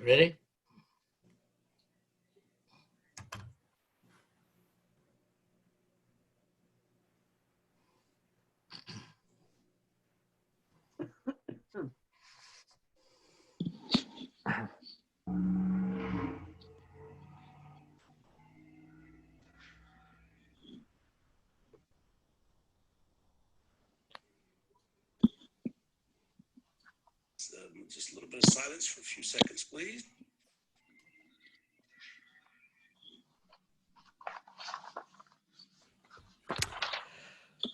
Ready? Just a little bit of silence for a few seconds, please.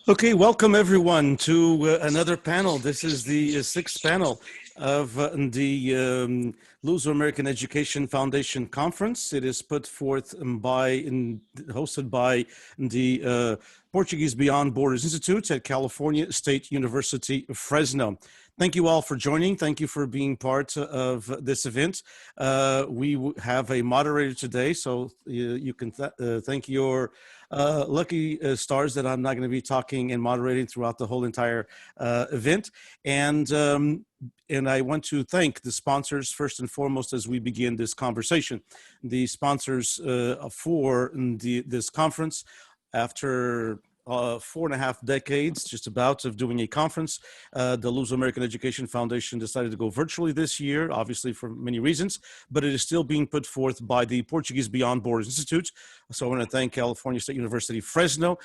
Okay, welcome everyone to another panel. This is the sixth panel of the Luso-American Education Foundation Conference. It is put forth hosted by the Portuguese Beyond Borders Institute at California State University, Fresno. Thank you all for joining. Thank you for being part of this event. We have a moderator today, so you can thank your lucky stars that I'm not going to be talking and moderating throughout the whole entire event. And I want to thank the sponsors first and foremost as we begin this conversation. The sponsors for this conference, after 4.5 decades, just about, of doing a conference, the Luso-American Education Foundation decided to go virtually this year, obviously for many reasons, but it is still being put forth by the Portuguese Beyond Borders Institute. So I want to thank California State University, Fresno,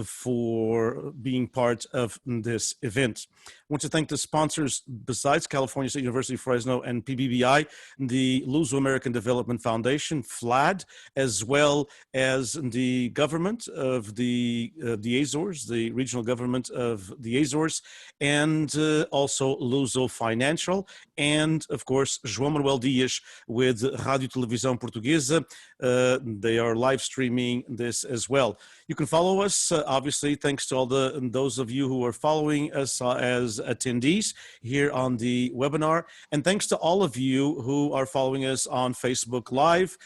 for being part of this event. I want to thank the sponsors besides California State University, Fresno, and PBBI, the Luso-American Development Foundation, FLAD, as well as the government of the Azores, the regional government of the Azores, and also Luso Financial, and of course, João Manuel Dias with Rádio Televisão Portuguesa. They are live streaming this as well. You can follow us, obviously, thanks to all those of you who are following us as attendees here on the webinar, and thanks to all of you who are following us on Facebook Live,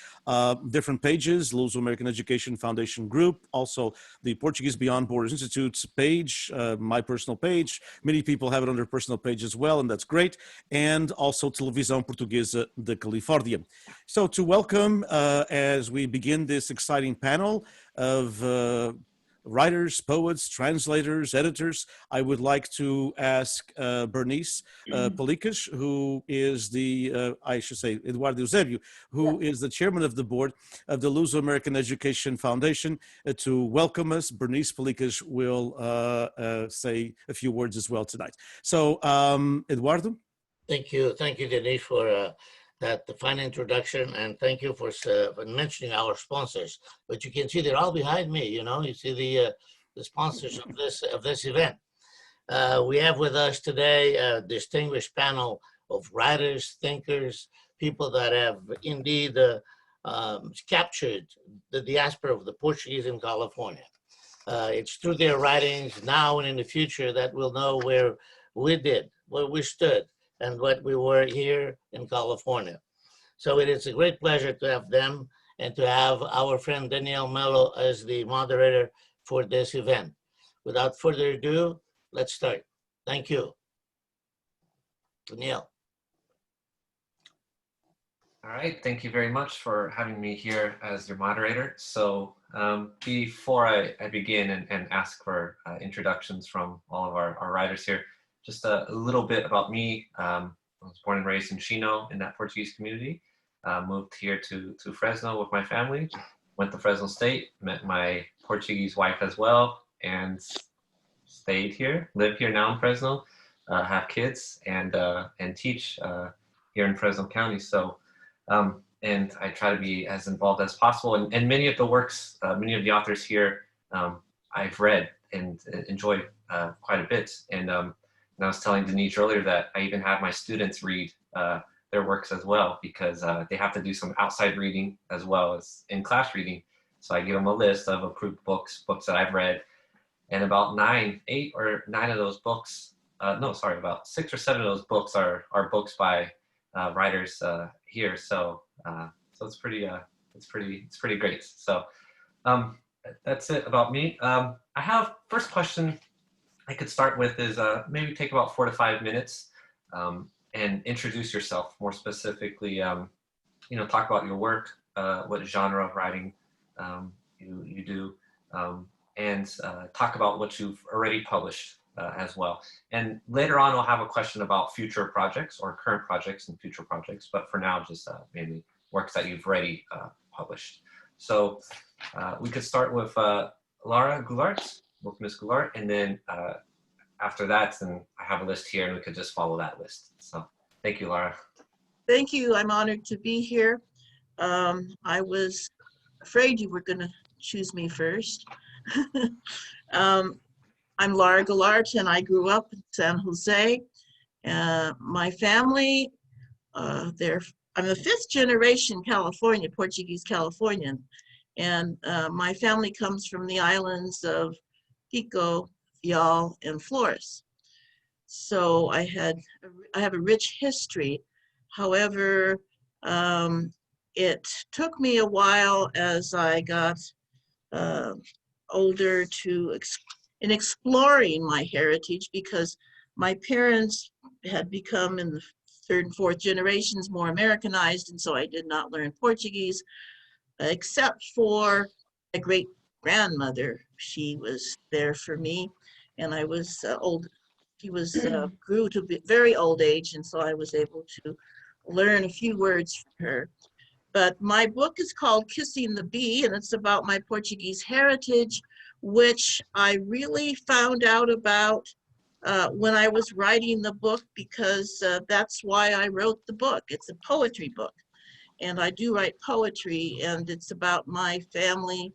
different pages, Luso-American Education Foundation group, also the Portuguese Beyond Borders Institute's page, my personal page. Many people have it on their personal page as well, and that's great. And also Televisão Portuguesa de Califórnia. So to welcome, as we begin this exciting panel of writers, poets, translators, editors, I would like to ask Bernice Pelicas, who is the, I should say, Eduardo Eusébio, who is the chairman of the board of the Luso-American Education Foundation, to welcome us. Bernice Pelicas will say a few words as well tonight. So, Eduardo? Thank you, Diniz, for that fine introduction, and thank you for mentioning our sponsors. But you can see they're all behind me. You know, you see the sponsors of this event. We have with us today a distinguished panel of writers, thinkers, people that have indeed captured the diaspora of the Portuguese in California. It's through their writings now and in the future that we'll know where we stood, and what we were here in California. So it is a great pleasure to have them and to have our friend Daniel Mello as the moderator for this event. Without further ado, let's start. Thank you. Daniel. All right, thank you very much for having me here as your moderator. So before I begin and ask for introductions from all of our writers here, just a little bit about me. I was born and raised in Chino in that Portuguese community. Moved here to Fresno with my family. Went to Fresno State, met my Portuguese wife as well, and stayed here. Live here now in Fresno. Have kids and teach here in Fresno County. So, and I try to be as involved as possible. And many of the works, many of the authors here, I've read and enjoyed quite a bit. And I was telling Diniz earlier that I even have my students read their works as well, because they have to do some outside reading as well as in-class reading. So I give them a list of approved books that I've read, and about 8 or 9 of those books, about 6 or 7 of those books are books by writers here. So it's pretty great. So that's it about me. I have first question I could start with is maybe take about 4 to 5 minutes. and introduce yourself more specifically. Talk about your work, what genre of writing you do, and talk about what you've already published as well. And later on, I'll have a question about future projects or current projects and future projects, but for now, just mainly works that you've already published. So we could start with Lara Goulart, with Ms. Goulart, and then after that, then I have a list here and we could just follow that list. So thank you, Lara. Thank you. I'm honored to be here. I was afraid you were going to choose me first. I'm Lara Goulart, and I grew up in San Jose. My family, I'm a fifth generation California, Portuguese Californian, and my family comes from the islands of Pico, Fial, and Flores. So I have a rich history. However, it took me a while as I got older in exploring my heritage, because my parents had become in the third and fourth generations more Americanized, and so I did not learn Portuguese except for my great grandmother. She was there for me, and I was old. She was grew to be very old age, and so I was able to learn a few words from her. But my book is called Kissing the Bee, and it's about my Portuguese heritage, which I really found out about when I was writing the book, because that's why I wrote the book. It's a poetry book, and I do write poetry, and it's about my family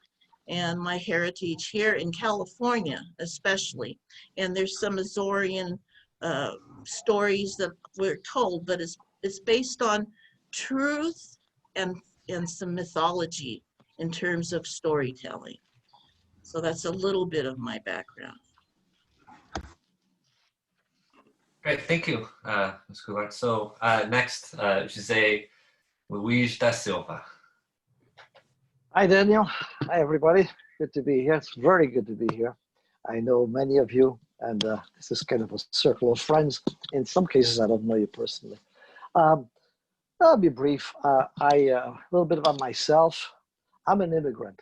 and my heritage here in California, especially. And there's some Azorean stories that were told, but it's based on truth and some mythology in terms of storytelling. So that's a little bit of my background. Great, thank you, Ms. Goulart. So next, Jose Luis da Silva. Hi, Daniel. Hi, everybody. Good to be here. It's very good to be here. I know many of you, and this is kind of a circle of friends. In some cases, I don't know you personally. I'll be brief. A little bit about myself. I'm an immigrant.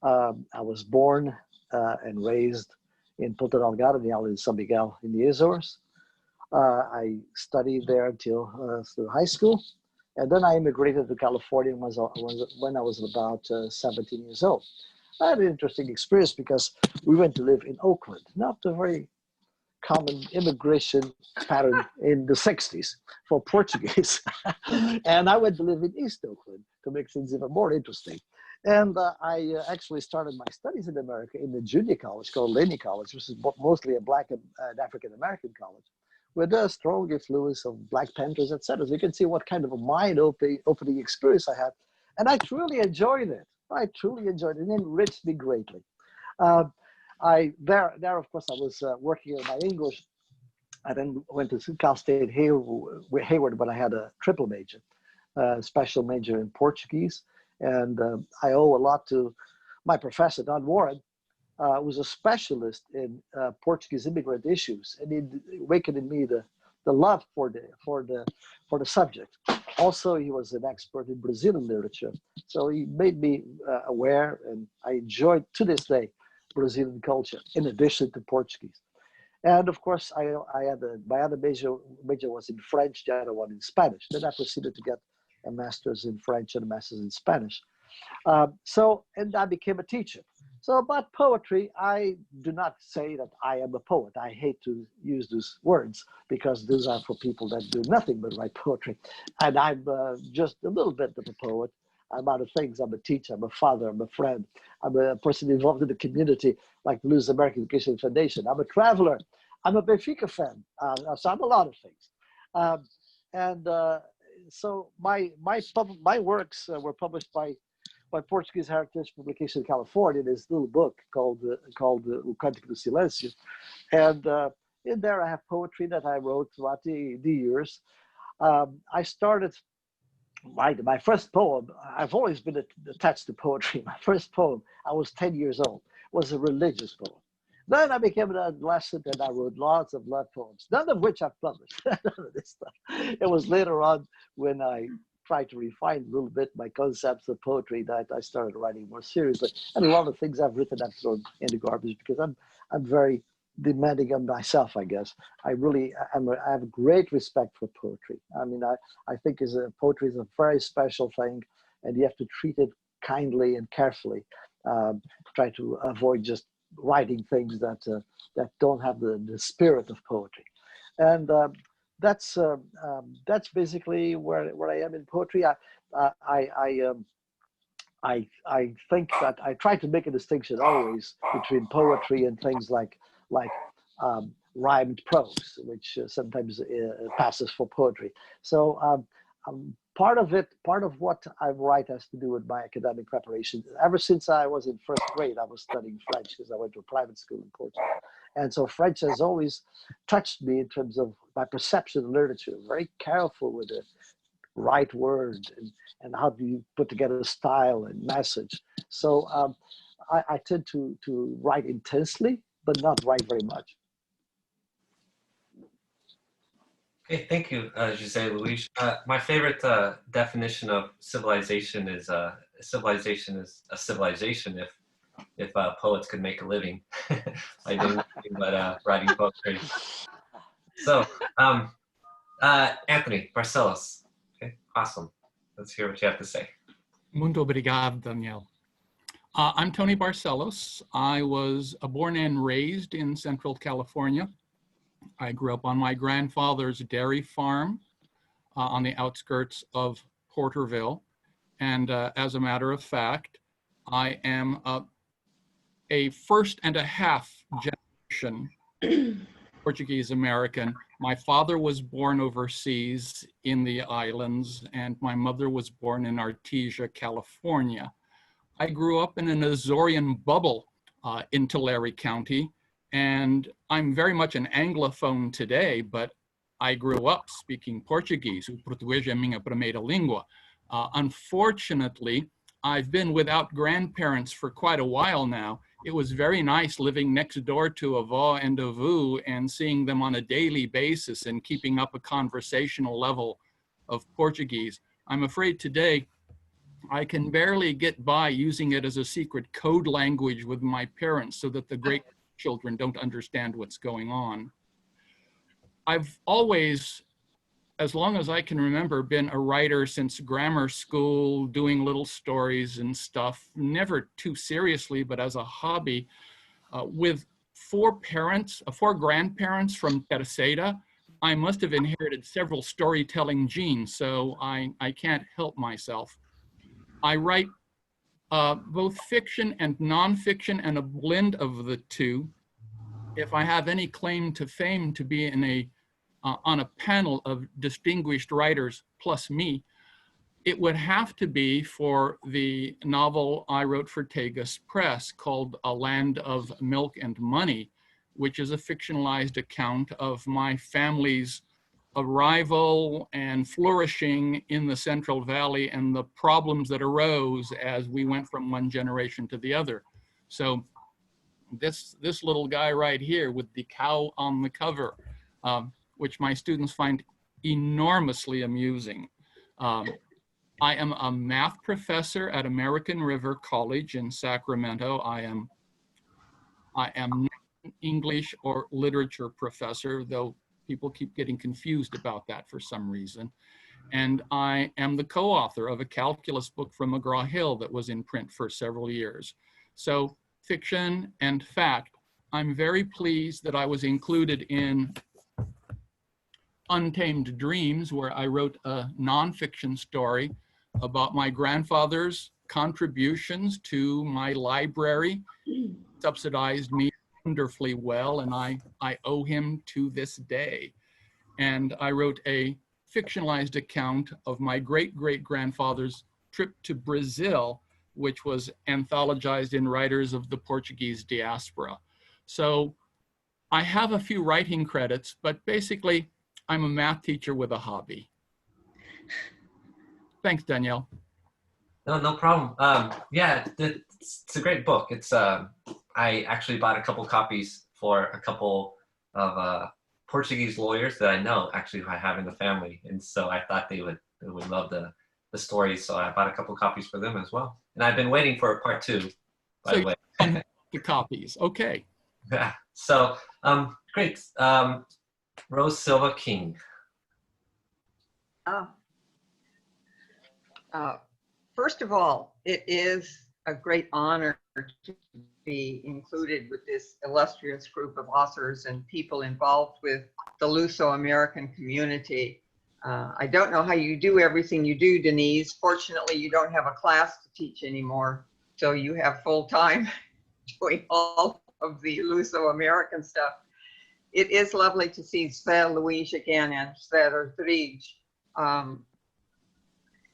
I was born and raised in Ponta Delgada, the island of San Miguel in the Azores. I studied there until through high school. And then I immigrated to California when I was about 17 years old. I had an interesting experience because we went to live in Oakland, not a very common immigration pattern in the 60s for Portuguese. And I went to live in East Oakland to make things even more interesting. And I actually started my studies in America in the junior college called Laney College, which is mostly a Black and African-American college, with a strong influence of Black Panthers, etc. So you can see what kind of a mind-opening experience I had. And I truly enjoyed it. I truly enjoyed it. It enriched me greatly. There, of course, I was working on my English. I then went to Cal State Hayward, but I had a triple major, special major in Portuguese. And I owe a lot to my professor, Don Warren, was a specialist in Portuguese immigrant issues, and he awakened in me the love for the subject. Also, he was an expert in Brazilian literature, so he made me aware, and I enjoyed to this day Brazilian culture in addition to Portuguese. And of course, my other major was in French, the other one in Spanish. Then I proceeded to get a master's in French and a master's in Spanish. And I became a teacher. So about poetry, I do not say that I am a poet. I hate to use those words because those are for people that do nothing but write poetry. And I'm just a little bit of a poet. I'm other things. I'm a teacher, I'm a father, I'm a friend. I'm a person involved in the community like the Luso-American Education Foundation. I'm a traveler. I'm a Benfica fan. So I'm a lot of things. So my works were published by Portuguese Heritage Publication in California, this little book called O Cântico do Silêncio. And in there I have poetry that I wrote throughout the years. I started my first poem. I've always been attached to poetry. My first poem, I was 10 years old, was a religious poem. Then I became an adolescent and I wrote lots of love poems, none of which I've published. None of this stuff. It was later on when I tried to refine a little bit my concepts of poetry that I started writing more seriously. And a lot of things I've written I've thrown in the garbage because I'm very demanding on myself, I guess. I have great respect for poetry. I mean, I think poetry is a very special thing, and you have to treat it kindly and carefully. Try to avoid just writing things that don't have the spirit of poetry. And that's basically where I am in poetry. I think that I try to make a distinction always between poetry and things like rhymed prose, which sometimes passes for poetry. So part of what I write has to do with my academic preparation. Ever since I was in first grade, I was studying French because I went to a private school in Portugal. And so French has always touched me in terms of my perception of literature. Very careful with the right word and how do you put together style and message. So I tend to write intensely, but not write very much. Okay, thank you, José Luis. My favorite definition of civilization is a civilization if poets could make a living by doing nothing but writing poetry. So, Anthony Barcellos. Okay, awesome. Let's hear what you have to say. Muito obrigado, Daniel. I'm Tony Barcellos. I was born and raised in Central California. I grew up on my grandfather's dairy farm on the outskirts of Porterville. And as a matter of fact, I am a first and a half generation Portuguese American. My father was born overseas in the islands, and my mother was born in Artesia, California. I grew up in an Azorean bubble in Tulare County, and I'm very much an Anglophone today, but I grew up speaking Portuguese. O português é minha primeira língua. Unfortunately, I've been without grandparents for quite a while now. It was very nice living next door to avó and avô and seeing them on a daily basis and keeping up a conversational level of Portuguese. I'm afraid today I can barely get by using it as a secret code language with my parents so that the great children don't understand what's going on. I've always, as long as I can remember, been a writer since grammar school, doing little stories and stuff, never too seriously, but as a hobby. With four grandparents from Terceira, I must have inherited several storytelling genes, so I can't help myself. I write both fiction and nonfiction and a blend of the two. If I have any claim to fame to be in on a panel of distinguished writers plus me, it would have to be for the novel I wrote for Tegas Press called A Land of Milk and Money, which is a fictionalized account of my family's arrival and flourishing in the Central Valley and the problems that arose as we went from one generation to the other. So this little guy right here with the cow on the cover, which my students find enormously amusing. I am a math professor at American River College in Sacramento. I am not an English or literature professor, though people keep getting confused about that for some reason. And I am the co-author of a calculus book from McGraw-Hill that was in print for several years. So fiction and fact, I'm very pleased that I was included in Untamed Dreams, where I wrote a nonfiction story about my grandfather's contributions to my library, subsidized me wonderfully well, and I owe him to this day. And I wrote a fictionalized account of my great-great-grandfather's trip to Brazil, which was anthologized in Writers of the Portuguese Diaspora. So I have a few writing credits, but basically I'm a math teacher with a hobby. Thanks, Danielle. No problem. Yeah, it's a great book. It's I actually bought a couple copies for a couple of Portuguese lawyers that I know, actually, who I have in the family. And so I thought they would love the stories. So I bought a couple copies for them as well. And I've been waiting for part 2, by the way. The copies. Okay. Yeah. So, great. Rose Silva King. First of all, it is a great honor to be included with this illustrious group of authors and people involved with the Luso-American community. I don't know how you do everything you do, Diniz. Fortunately, you don't have a class to teach anymore, so you have full time doing all of the Luso-American stuff. It is lovely to see Zé Luís again and Zé Rodrigues.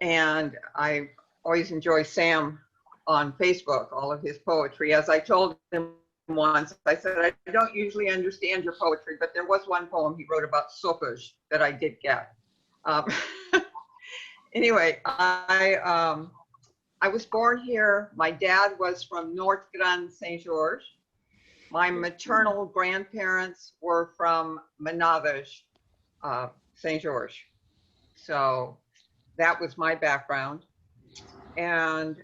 And I always enjoy Sam on Facebook, all of his poetry. As I told him once, I said, I don't usually understand your poetry, but there was one poem he wrote about sopas that I did get. Anyway, I was born here. My dad was from North Grand Saint George. My maternal grandparents were from Manadas, Saint George. So that was my background. And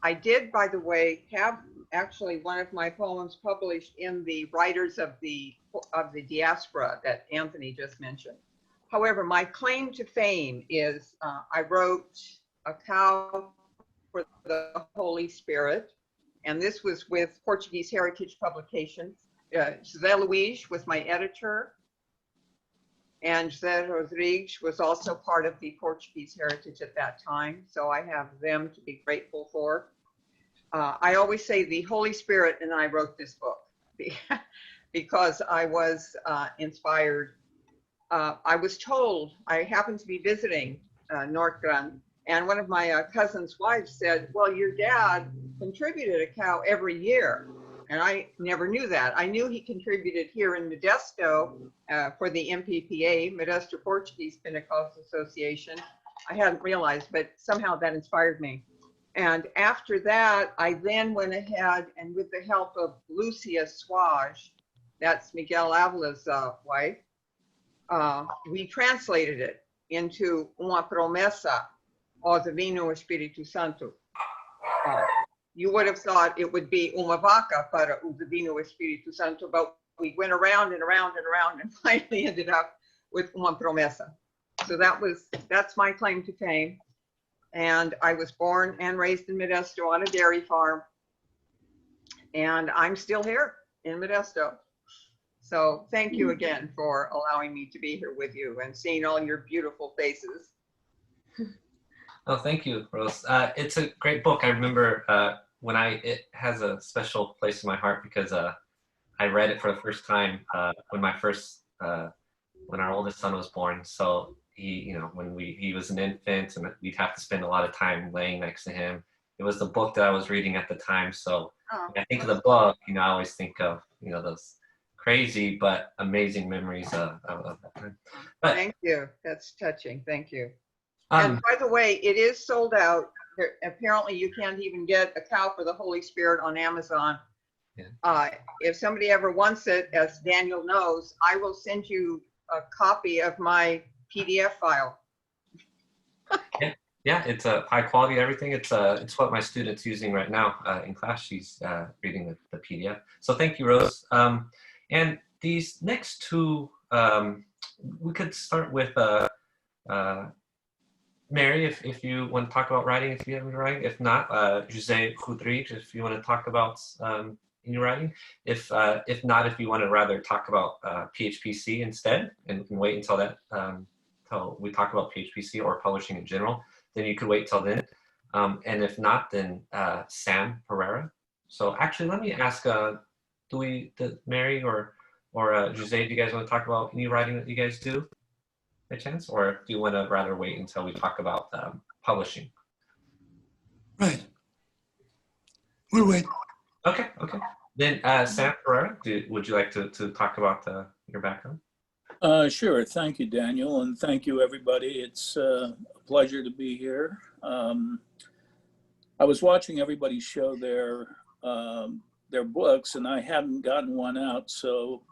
I did, by the way, have actually one of my poems published in the Writers of the Diaspora that Anthony just mentioned. However, my claim to fame is I wrote A Cow for the Holy Spirit, and this was with Portuguese Heritage Publications. Zé Luís was my editor, and Zé Rodrigues was also part of the Portuguese Heritage at that time, so I have them to be grateful for. I always say the Holy Spirit and I wrote this book because I was inspired. I was told, I happened to be visiting North Grand, and one of my cousin's wives said, well, your dad contributed a cow every year. And I never knew that. I knew he contributed here in Modesto for the MPPA, Modesto Portuguese Pentecostal Association. I hadn't realized, but somehow that inspired me. And after that, I then went ahead and with the help of Lucia Suage, that's Miguel Avala's wife, we translated it into Uma Promessa ao Divino Espírito Santo. You would have thought it would be Uma Vaca para o Divino Espírito Santo, but we went around and around and around and finally ended up with Uma Promessa. So that's my claim to fame. And I was born and raised in Modesto on a dairy farm. And I'm still here in Modesto. So thank you again for allowing me to be here with you and seeing all your beautiful faces. Oh, thank you, Rose. It's a great book. I remember it has a special place in my heart because I read it for the first time when our oldest son was born. So when he was an infant, and we'd have to spend a lot of time laying next to him. It was the book that I was reading at the time. So when I think of the book, I always think of those crazy but amazing memories of that time. But, thank you. That's touching. Thank you. And by the way, it is sold out. Apparently, you can't even get A Cow for the Holy Spirit on Amazon. Yeah. If somebody ever wants it, as Daniel knows, I will send you a copy of my PDF file. Yeah, it's a high quality. Everything. It's what my student's using right now in class. She's reading the PDF. So thank you, Rose. And these next two, we could start with Mary, if you want to talk about writing, if you have any writing. If not, José Rodrigues, if you want to talk about any writing. If not, if you want to rather talk about PHPC instead, and we can wait until that till we talk about PHPC or publishing in general, then you could wait till then. And if not, then Sam Pereira. So actually, let me ask: Mary or José, do you guys want to talk about any writing that you guys do? By chance, or do you want to rather wait until we talk about publishing? Right. We'll wait. Okay. Then Sam Pereira, would you like to talk about your background? Sure. Thank you, Daniel, and thank you, everybody. It's a pleasure to be here. I was watching everybody's show there. their books, and I hadn't gotten one out. So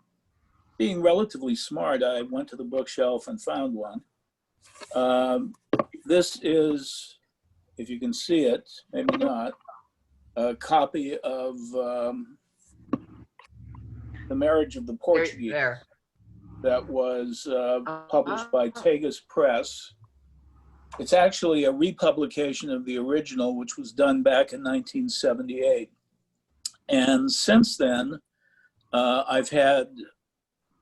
being relatively smart, I went to the bookshelf and found one. This is, if you can see it, maybe not, a copy of The Marriage of the Portuguese that was published by Tegas Press. It's actually a republication of the original, which was done back in 1978. And since then, I've had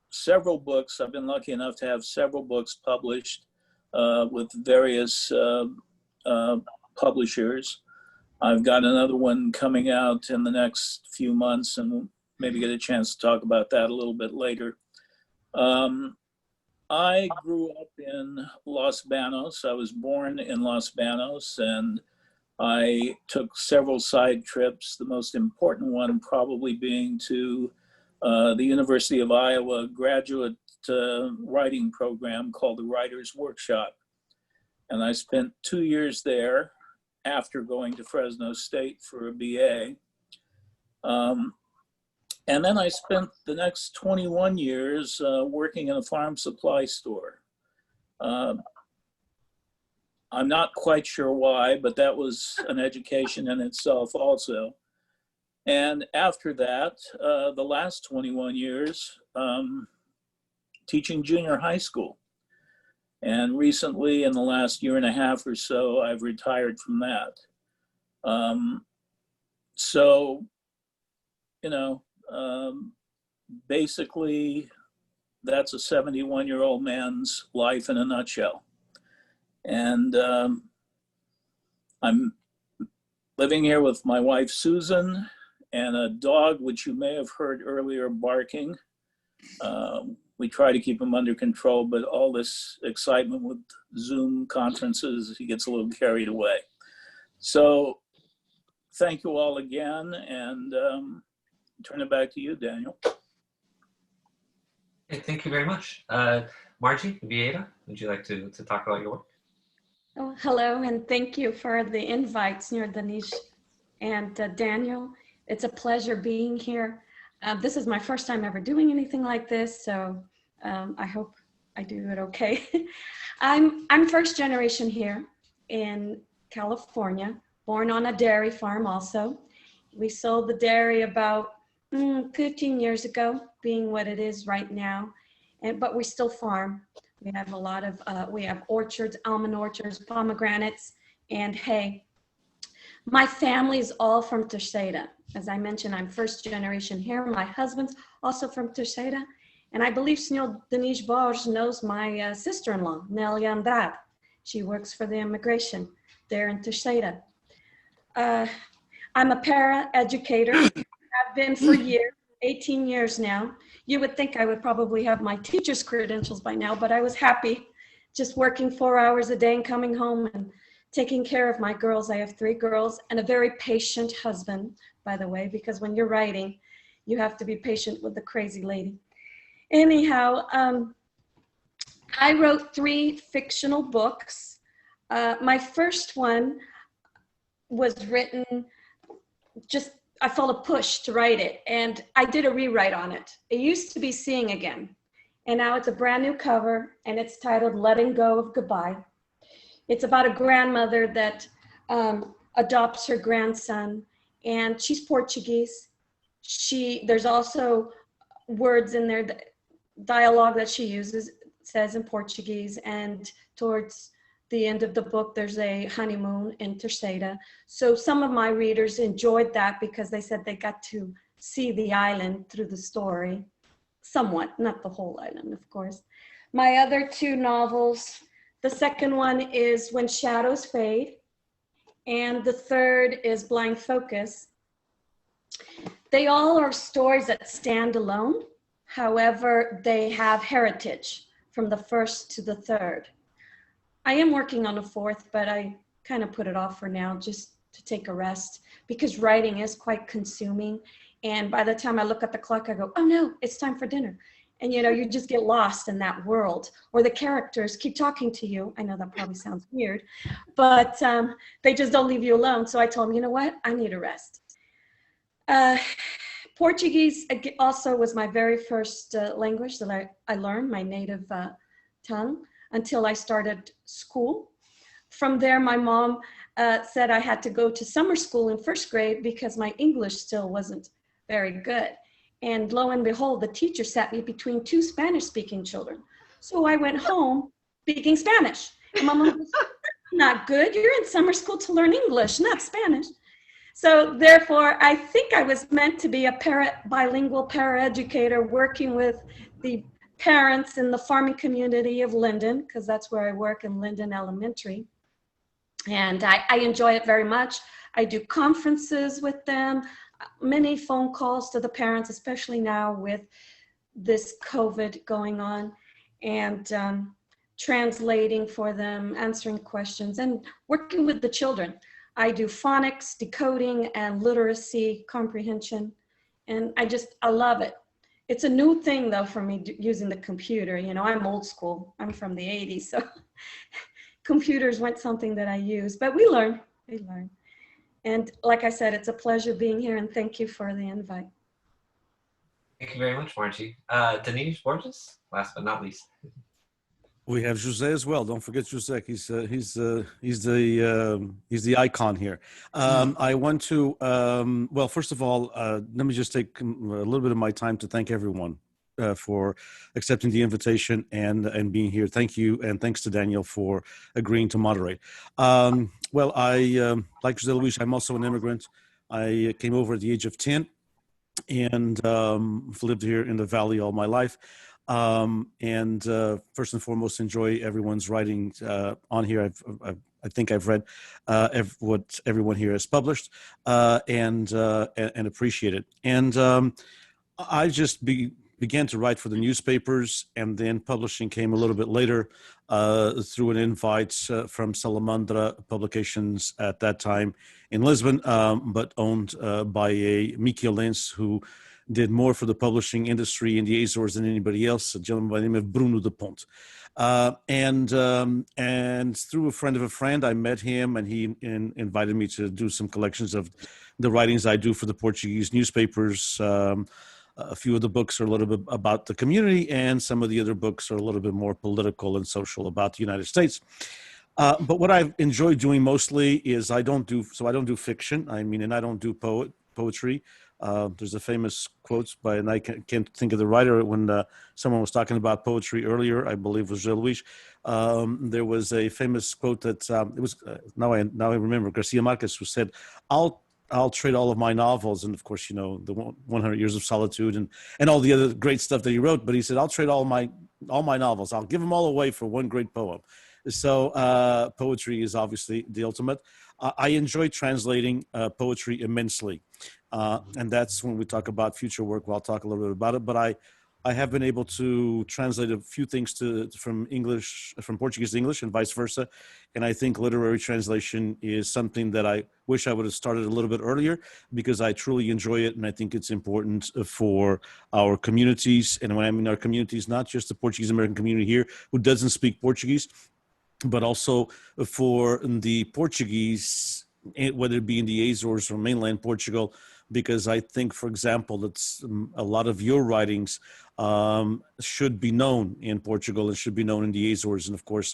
several books. I've been lucky enough to have several books published with various publishers. I've got another one coming out in the next few months, and we'll maybe get a chance to talk about that a little bit later. I grew up in Los Banos. I was born in Los Banos, and I took several side trips, the most important one probably being to the University of Iowa graduate writing program called the Writers' Workshop. And I spent 2 years there after going to Fresno State for a BA. And then I spent the next 21 years working in a farm supply store. I'm not quite sure why, but that was an education in itself also. And after that, the last 21 years, teaching junior high school. And recently, in the last year and a half or so, I've retired from that. So, you know, basically, that's a 71-year-old man's life in a nutshell. And I'm living here with my wife, Susan, and a dog, which you may have heard earlier barking. We try to keep him under control, but all this excitement with Zoom conferences, he gets a little carried away. So thank you all again, and turn it back to you, Daniel. Okay, thank you very much. Margie, Vieira, would you like to talk about your work? Oh, hello, and thank you for the invite, Senor Diniz and Daniel. It's a pleasure being here. This is my first time ever doing anything like this, so I hope I do it okay. I'm first generation here in California, born on a dairy farm also. We sold the dairy about 15 years ago, being what it is right now, but we still farm. We have a lot of, we have orchards, almond orchards, pomegranates, and hay. My family is all from Terceira. As I mentioned, I'm first generation here. My husband's also from Terceira. And I believe Senor Diniz Borges knows my sister-in-law, Nelly Andrade. She works for the immigration there in Terceira. I'm a para-educator. I've been for years, 18 years now. You would think I would probably have my teacher's credentials by now, but I was happy just working 4 hours a day and coming home and taking care of my girls. I have 3 girls and a very patient husband, by the way, because when you're writing, you have to be patient with the crazy lady. Anyhow, I wrote 3 fictional books. My first one was written just, I felt a push to write it, and I did a rewrite on it. It used to be Seeing Again, and now it's a brand new cover, and it's titled Letting Go of Goodbye. It's about a grandmother that adopts her grandson, and she's Portuguese. There's also words in there, dialogue that she uses, says in Portuguese, and towards the end of the book, there's a honeymoon in Terceira. So some of my readers enjoyed that because they said they got to see the island through the story, somewhat, not the whole island, of course. My other 2 novels, the second one is When Shadows Fade, and the third is Blind Focus. They all are stories that stand alone. However, they have heritage from the first to the third. I am working on a 4th, but I kind of put it off for now just to take a rest because writing is quite consuming. And by the time I look at the clock, I go, oh no, it's time for dinner. And you know, you just get lost in that world, or the characters keep talking to you. I know that probably sounds weird, but they just don't leave you alone. So I told them, you know what? I need a rest. Portuguese also was my very first language that I learned, my native tongue, until I started school. From there, my mom said I had to go to summer school in first grade because my English still wasn't very good. And lo and behold, the teacher sat me between two Spanish-speaking children. So I went home speaking Spanish. And my mom was not good. You're in summer school to learn English, not Spanish. So therefore, I think I was meant to be a bilingual paraeducator working with the parents in the farming community of Linden, because that's where I work in Linden Elementary. And I enjoy it very much. I do conferences with them, many phone calls to the parents, especially now with this COVID going on, and translating for them, answering questions, and working with the children. I do phonics, decoding, and literacy comprehension, and I love it. It's a new thing though for me using the computer. You know, I'm old school. I'm from the 80s, so computers weren't something that I use, but we learn. And like I said, it's a pleasure being here, and thank you for the invite. Thank you very much, Margie. Diniz Borges, last but not least. We have Jose as well. Don't forget Jose. He's the icon here. I want to well, first of all, let me just take a little bit of my time to thank everyone for accepting the invitation and being here. Thank you, and thanks to Daniel for agreeing to moderate. Well, like Jose Luis, I'm also an immigrant. I came over at the age of 10 and lived here in the Valley all my life. And first and foremost, enjoy everyone's writing on here. I think I've read what everyone here has published and appreciate it. And I just began to write for the newspapers, and then publishing came a little bit later through an invite from Salamandra Publications at that time in Lisbon, but owned by a Michelense who did more for the publishing industry in the Azores than anybody else, a gentleman by the name of Bruno de Ponte. And through a friend of a friend, I met him, and he invited me to do some collections of the writings I do for the Portuguese newspapers. A few of the books are a little bit about the community, and some of the other books are a little bit more political and social about the United States. But what I've enjoyed doing mostly is I don't do fiction. I mean, and I don't do poetry. There's a famous quote by, and I can't think of the writer, when someone was talking about poetry earlier, I believe it was José Luis. There was a famous quote that it was now I remember Garcia Marquez, who said, I'll trade all of my novels, and of course, you know, the 100 Years of Solitude and all the other great stuff that he wrote. But he said, I'll trade all my novels. I'll give them all away for one great poem. So poetry is obviously the ultimate. I enjoy translating poetry immensely. And that's when we talk about future work. Well, I'll talk a little bit about it, but I have been able to translate a few things from Portuguese to English and vice versa. And I think literary translation is something that I wish I would have started a little bit earlier, because I truly enjoy it. And I think it's important for our communities. And when I mean our communities, not just the Portuguese American community here who doesn't speak Portuguese, but also for the Portuguese, whether it be in the Azores or mainland Portugal, because I think, for example, that a lot of your writings should be known in Portugal and should be known in the Azores. And of course,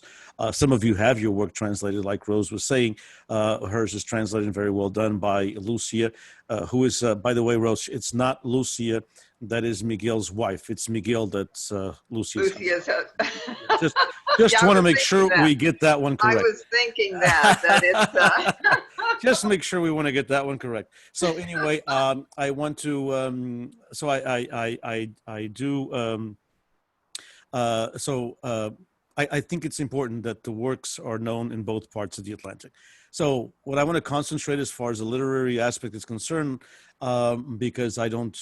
some of you have your work translated, like Rose was saying. Hers is translated and very well done by Lucia, who is, by the way, Rose, it's not Lucia that is Miguel's wife. It's Miguel that's Lucia's husband. Just want to make sure we get that one correct. I was thinking that it's... Just make sure we want to get that one correct. So anyway, I want to, so I do, I think it's important that the works are known in both parts of the Atlantic. So what I want to concentrate as far as the literary aspect is concerned, because I don't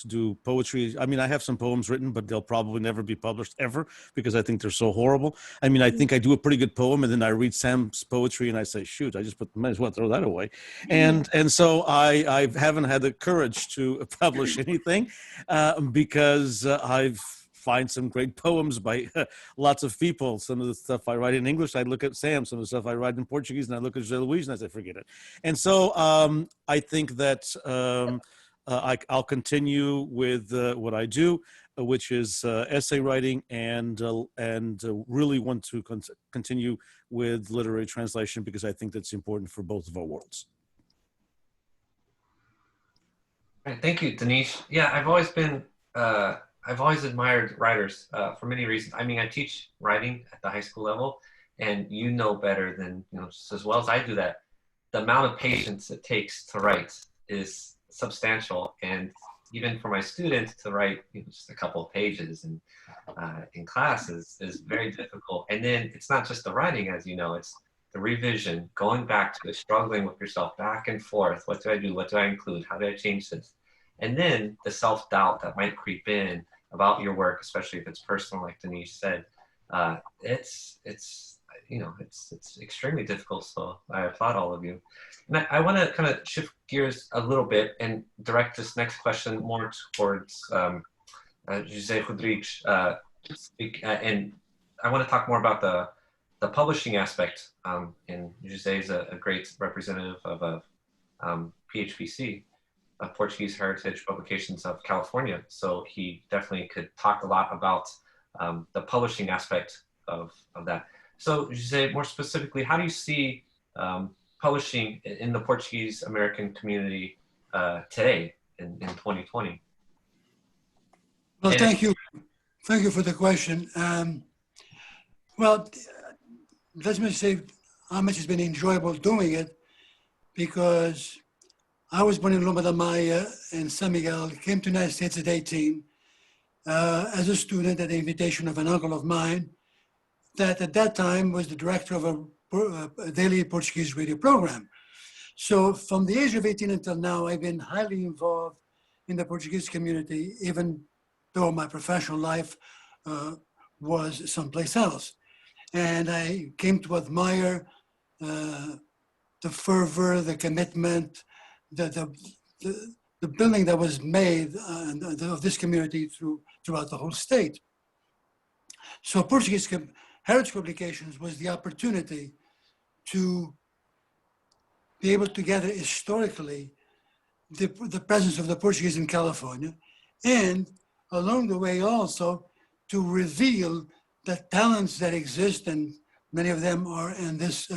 do poetry. I mean, I have some poems written, but they'll probably never be published ever, because I think they're so horrible. I mean, I think I do a pretty good poem, and then I read Sam's poetry and I say, shoot, might as well throw that away. And so I haven't had the courage to publish anything, because I've find some great poems by lots of people. Some of the stuff I write in English, I look at Sam. Some of the stuff I write in Portuguese, and I look at José Luis, and I say, forget it. And so I think that I'll continue with what I do, which is essay writing, and really want to continue with literary translation because I think that's important for both of our worlds. All right, thank you, Diniz. Yeah, I've always admired writers for many reasons. I mean, I teach writing at the high school level, and you know better than, just as well as I do, that the amount of patience it takes to write is substantial. And even for my students to write just a couple of pages in class is very difficult. And then it's not just the writing, as you know, it's the revision, going back to it, struggling with yourself back and forth. What do I do? What do I include? How do I change this? And then the self-doubt that might creep in about your work, especially if it's personal, like Diniz said, it's extremely difficult. So I applaud all of you. And I want to kind of shift gears a little bit and direct this next question more towards José Rodrigues. And I want to talk more about the publishing aspect. And José is a great representative of PHPC, Portuguese Heritage Publications of California. So he definitely could talk a lot about the publishing aspect of that. So José, more specifically, how do you see publishing in the Portuguese American community today in 2020? Well, thank you. Thank you for the question. Well, let me say how much it's been enjoyable doing it, because I was born in Loma de Maia in San Miguel, came to the United States at 18 as a student at the invitation of an uncle of mine that at that time was the director of a daily Portuguese radio program. So from the age of 18 until now, I've been highly involved in the Portuguese community, even though my professional life was someplace else. And I came to admire the fervor, the commitment, the building that was made of this community throughout the whole state. So Portuguese Heritage Publications was the opportunity to be able to gather historically the presence of the Portuguese in California, and along the way also to reveal the talents that exist, and many of them are in this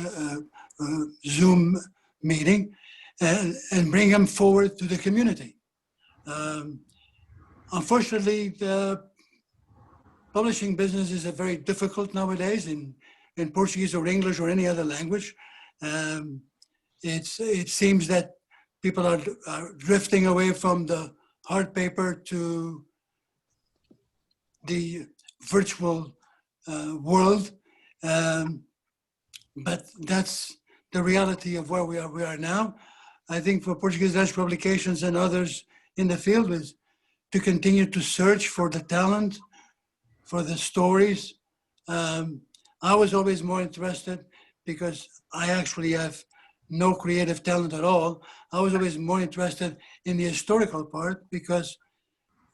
Zoom meeting, and bring them forward to the community. Unfortunately, the publishing business is very difficult nowadays in Portuguese or English or any other language. It seems that people are drifting away from the hard paper to the virtual world. But that's the reality of where we are now. I think for Portuguese Heritage Publications and others in the field is to continue to search for the talent, for the stories. I was always more interested, because I actually have no creative talent at all. I was always more interested in the historical part, because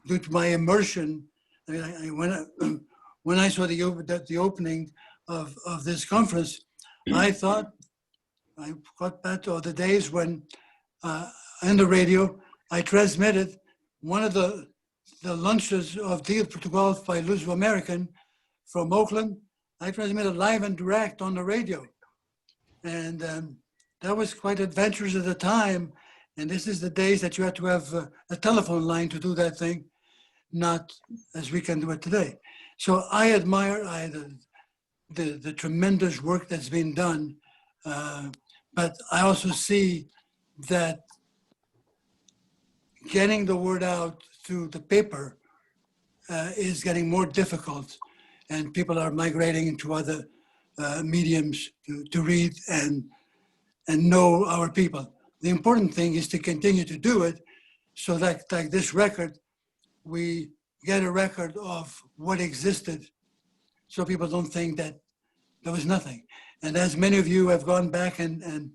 due to my immersion, when I saw the opening of this conference, I thought, I got back to the days when in the radio, I transmitted one of the lunches of Dia de Portugal by Luso-American from Oakland. I transmitted live and direct on the radio. And that was quite adventurous at the time. And this is the days that you had to have a telephone line to do that thing, not as we can do it today. So I admire the tremendous work that's been done. But I also see that getting the word out through the paper is getting more difficult, and people are migrating into other mediums to read and know our people. The important thing is to continue to do it, so that, like this record, we get a record of what existed, so people don't think that there was nothing. And as many of you have gone back and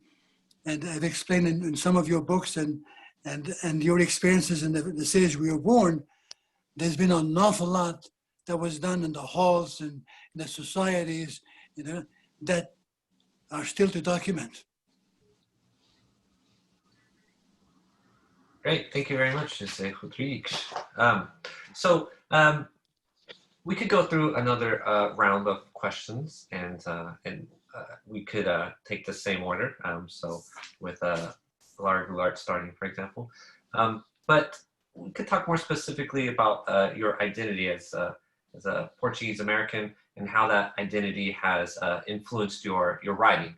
have explained in some of your books and your experiences in the cities we were born, there's been an awful lot that was done in the halls and in the societies, that are still to document. Great, thank you very much, Jose Rodrigues. We could go through another round of questions, and we could take the same order. So with Lara Goulart starting, for example. But we could talk more specifically about your identity as a Portuguese American and how that identity has influenced your writing.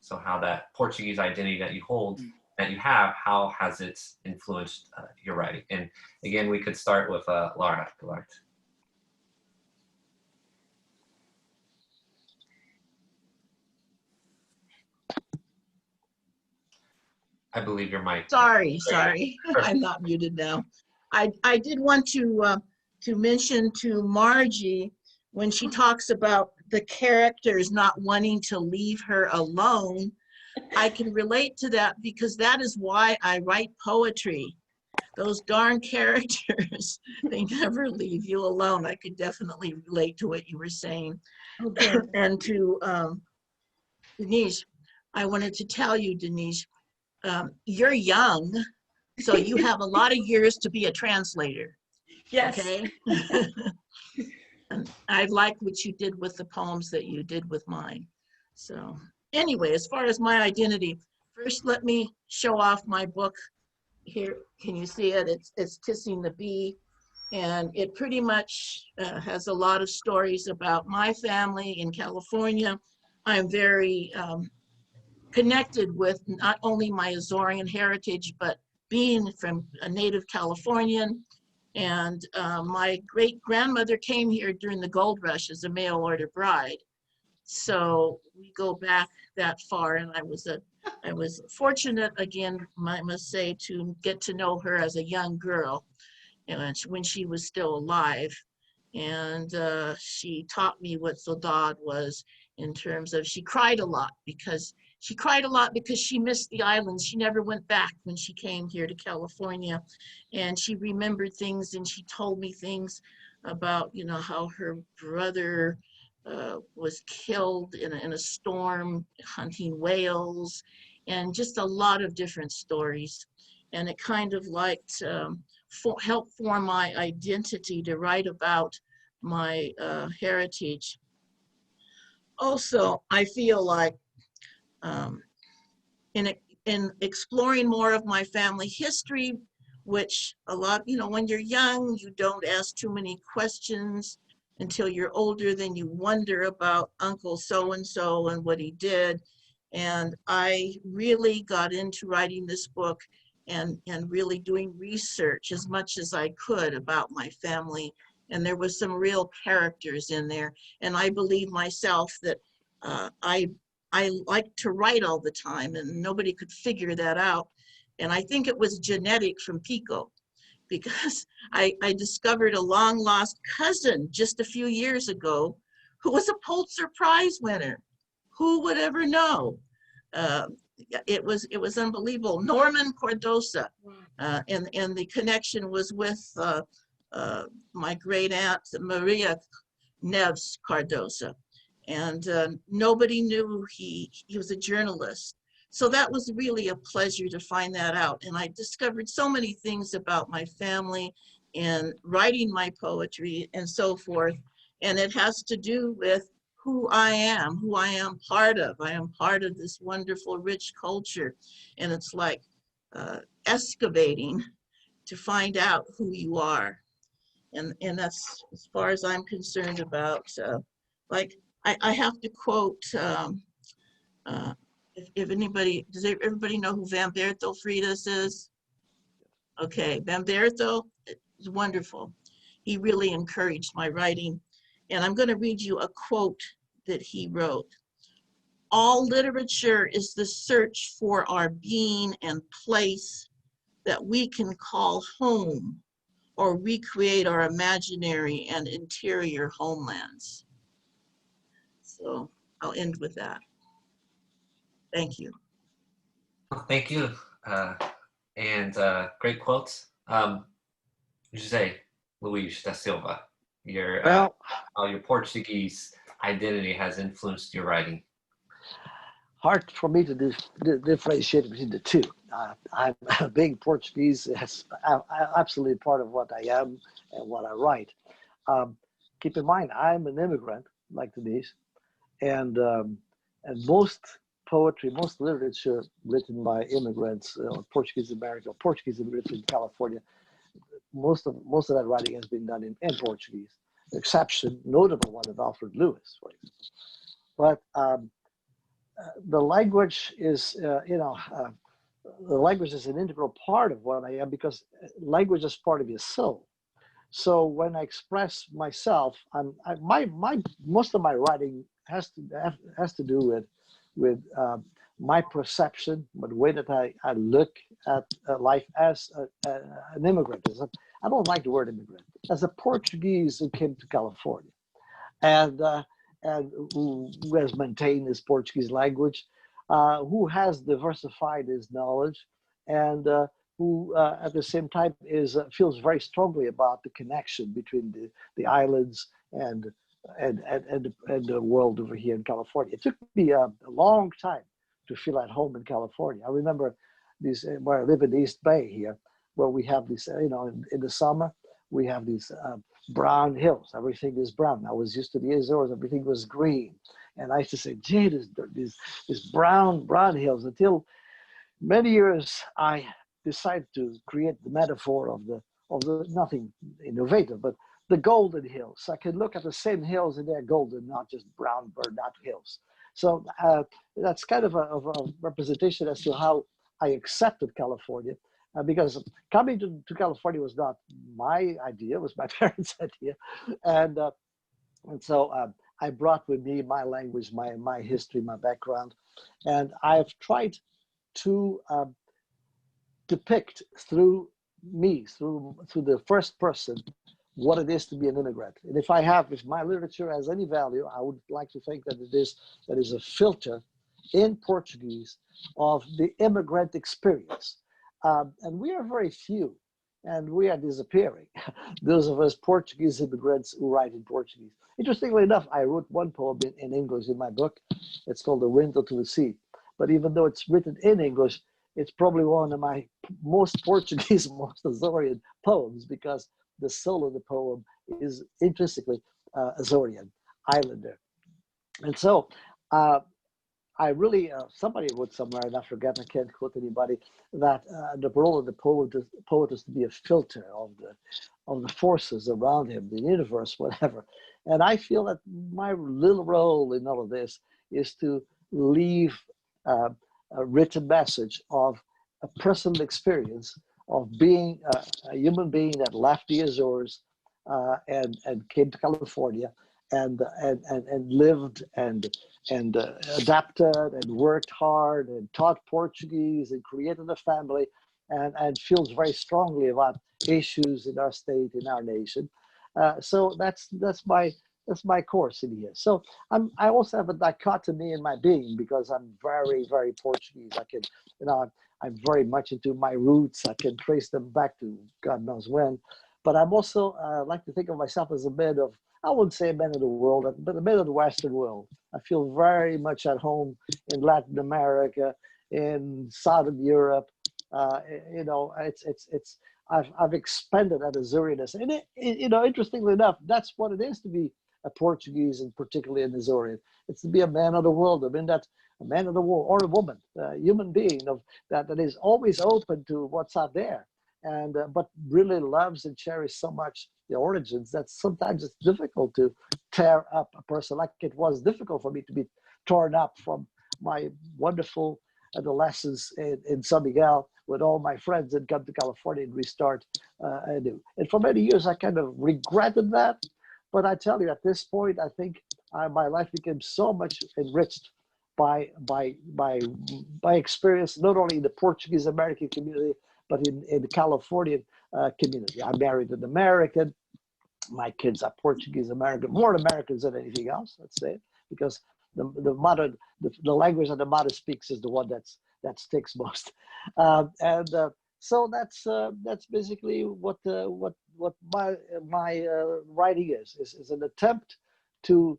So how that Portuguese identity that you hold, that you have, how has it influenced your writing? And again, we could start with Lara Goulart. I believe your mic. Sorry. I'm not muted now. I did want to mention to Margie, when she talks about the characters not wanting to leave her alone, I can relate to that because that is why I write poetry. Those darn characters, they never leave you alone. I could definitely relate to what you were saying. Okay. And to Diniz, I wanted to tell you, Diniz, you're young, so you have a lot of years to be a translator. Yes. Okay. And I like what you did with the poems that you did with mine. So anyway, as far as my identity, first let me show off my book here. Can you see it? It's Kissing the Bee, and it pretty much has a lot of stories about my family in California. I'm very connected with not only my Azorean heritage, but being from a native Californian. And my great-grandmother came here during the gold rush as a mail order bride. So we go back that far, and I was fortunate, again, I must say, to get to know her as a young girl, and when she was still alive. And she taught me what Saudade was, in terms of she cried a lot because she missed the islands. She never went back when she came here to California, and she remembered things, and she told me things about, you know, how her brother was killed in a storm hunting whales, and just a lot of different stories. And it kind of like helped form my identity to write about my heritage. Also, I feel like in exploring more of my family history, which a lot, you know, when you're young, you don't ask too many questions until you're older, then you wonder about Uncle so-and-so and what he did. And I really got into writing this book and really doing research as much as I could about my family. And there was some real characters in there. And I believe myself that I like to write all the time, and nobody could figure that out. And I think it was genetic from Pico, because I discovered a long lost cousin just a few years ago who was a Pulitzer Prize winner. Who would ever know? It was unbelievable. Norman Cardosa, and the connection was with my great aunt Maria Neves Cardosa, and nobody knew he was a journalist. So that was really a pleasure to find that out. And I discovered so many things about my family and writing my poetry and so forth. And it has to do with who I am part of. I am part of this wonderful, rich culture. And it's like excavating to find out who you are. And that's as far as I'm concerned about. Like, I have to quote, if anybody, does everybody know who Vamberto Freitas is? Okay, Vamberto is wonderful. He really encouraged my writing. And I'm going to read you a quote that he wrote. All literature is the search for our being and place that we can call home, or recreate our imaginary and interior homelands. So I'll end with that. Thank you. Thank you. And great quotes. José Luís da Silva, how your Portuguese identity has influenced your writing. hard for me to differentiate between the two. I'm being Portuguese is absolutely part of what I am and what I write. Keep in mind, I'm an immigrant like Diniz, and most poetry, most literature written by immigrants, Portuguese American, or Portuguese immigrants in California, most of that writing has been done in Portuguese. The exception, notable one, of Alfred Lewis, for example. But the language is, the language is an integral part of what I am, because language is part of your soul. So when I express myself, most of my writing has to do with my perception, but the way that I look at life as an immigrant. I don't like the word immigrant. As a Portuguese who came to California, and who has maintained his Portuguese language, who has diversified his knowledge, and who at the same time feels very strongly about the connection between the islands and the world over here in California. It took me a long time to feel at home in California. I remember where I live in the East Bay here, where we have these, in the summer, we have these brown hills. Everything is brown. I was used to the Azores, everything was green. And I used to say, gee, these brown hills, until many years I decided to create the metaphor of the nothing innovative, but the golden hills. I can look at the same hills and they're golden, not just brown, burned out hills. So that's kind of a representation as to how I accepted California, because coming to California was not my idea, it was my parents' idea. And so I brought with me my language, my history, my background, and I've tried to depict through me, through the first person, what it is to be an immigrant. And if my literature has any value, I would like to think that it is a filter in Portuguese of the immigrant experience. And we are very few, and we are disappearing. Those of us Portuguese immigrants who write in Portuguese. Interestingly enough, I wrote one poem in English in my book. It's called The Window to the Sea. But even though it's written in English, it's probably one of my most Portuguese, most Azorean poems, because the soul of the poem is intrinsically Azorean, islander. And so I really, somebody wrote somewhere, and I forget, I can't quote anybody, that the role of the poet is to be a filter of the forces around him, the universe, whatever. And I feel that my little role in all of this is to leave a written message of a personal experience of being a human being that left the Azores and came to California and lived and adapted and worked hard and taught Portuguese and created a family and feels very strongly about issues in our state, in our nation. So that's my course in here. So I also have a dichotomy in my being, because I'm very, very Portuguese. I'm very much into my roots. I can trace them back to God knows when. But I'm also like to think of myself as a man of, I wouldn't say a man of the world, but a man of the Western world. I feel very much at home in Latin America, in Southern Europe. I've expanded that Azoreanness. And interestingly enough, that's what it is to be a Portuguese, and particularly an Azorean. It's to be a man of the world. I mean, that's a man of the world, or a woman, a human being that is always open to what's out there, and but really loves and cherishes so much the origins that sometimes it's difficult to tear up a person, like it was difficult for me to be torn up from my wonderful adolescence in San Miguel with all my friends and come to California and restart anew. And for many years, I kind of regretted that. But I tell you, at this point, I think my life became so much enriched by experience, not only in the Portuguese American community, but in the Californian community. I married an American. My kids are Portuguese American, more Americans than anything else, let's say, because the language that the mother speaks is the one that sticks most. So that's basically what my writing is an attempt to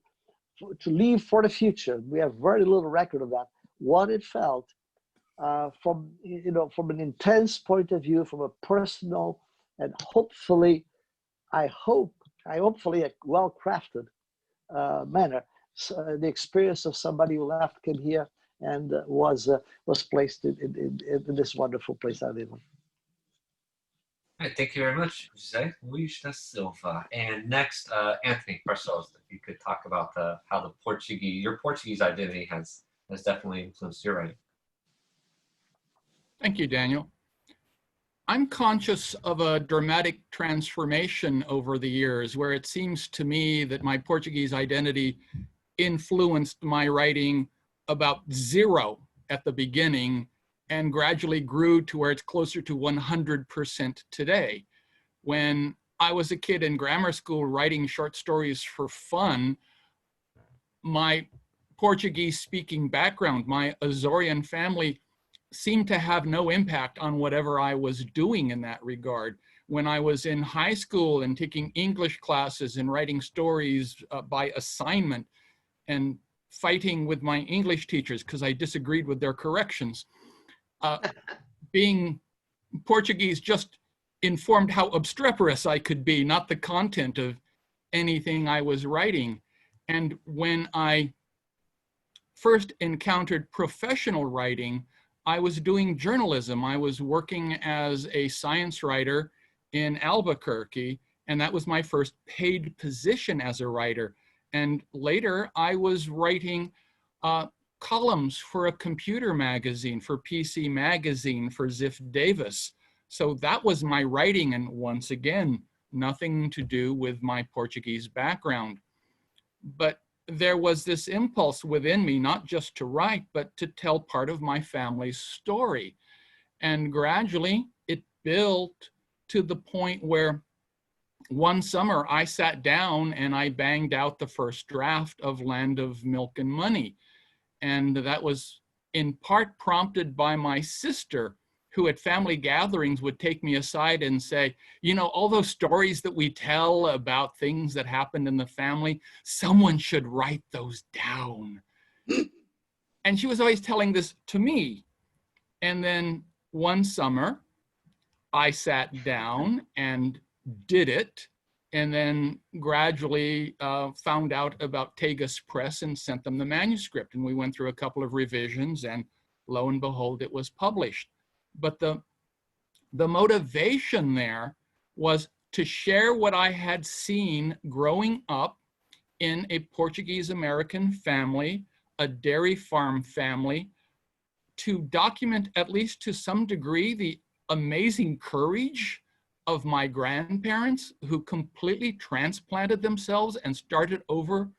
leave for the future. We have very little record of that, what it felt from, from an intense point of view, from a personal and hopefully, hopefully a well-crafted manner. So, the experience of somebody who left, came here, and was placed in this wonderful place I live in. All right, thank you very much, José Luis da Silva. And next, Anthony Barcellos, if you could talk about how your Portuguese identity has definitely influenced your writing. Thank you, Daniel. I'm conscious of a dramatic transformation over the years where it seems to me that my Portuguese identity influenced my writing about 0 at the beginning and gradually grew to where it's closer to 100% today. When I was a kid in grammar school writing short stories for fun, my Portuguese speaking background, my Azorean family, seemed to have no impact on whatever I was doing in that regard. When I was in high school and taking English classes and writing stories by assignment and fighting with my English teachers because I disagreed with their corrections, being Portuguese just informed how obstreperous I could be, not the content of anything I was writing. And when I first encountered professional writing, I was doing journalism. I was working as a science writer in Albuquerque, and that was my first paid position as a writer. And later, I was writing columns for a computer magazine, for PC Magazine, for Ziff Davis. So that was my writing, and once again, nothing to do with my Portuguese background. But there was this impulse within me, not just to write, but to tell part of my family's story. And gradually it built to the point where one summer I sat down and I banged out the first draft of Land of Milk and Money. And that was in part prompted by my sister, who at family gatherings would take me aside and say, all those stories that we tell about things that happened in the family, someone should write those down. And she was always telling this to me. And then one summer, I sat down and did it, and then gradually found out about Tegas Press and sent them the manuscript. And we went through a couple of revisions, and lo and behold, it was published. But the motivation there was to share what I had seen growing up in a Portuguese-American family, a dairy farm family, to document, at least to some degree, the amazing courage of my grandparents who completely transplanted themselves and started over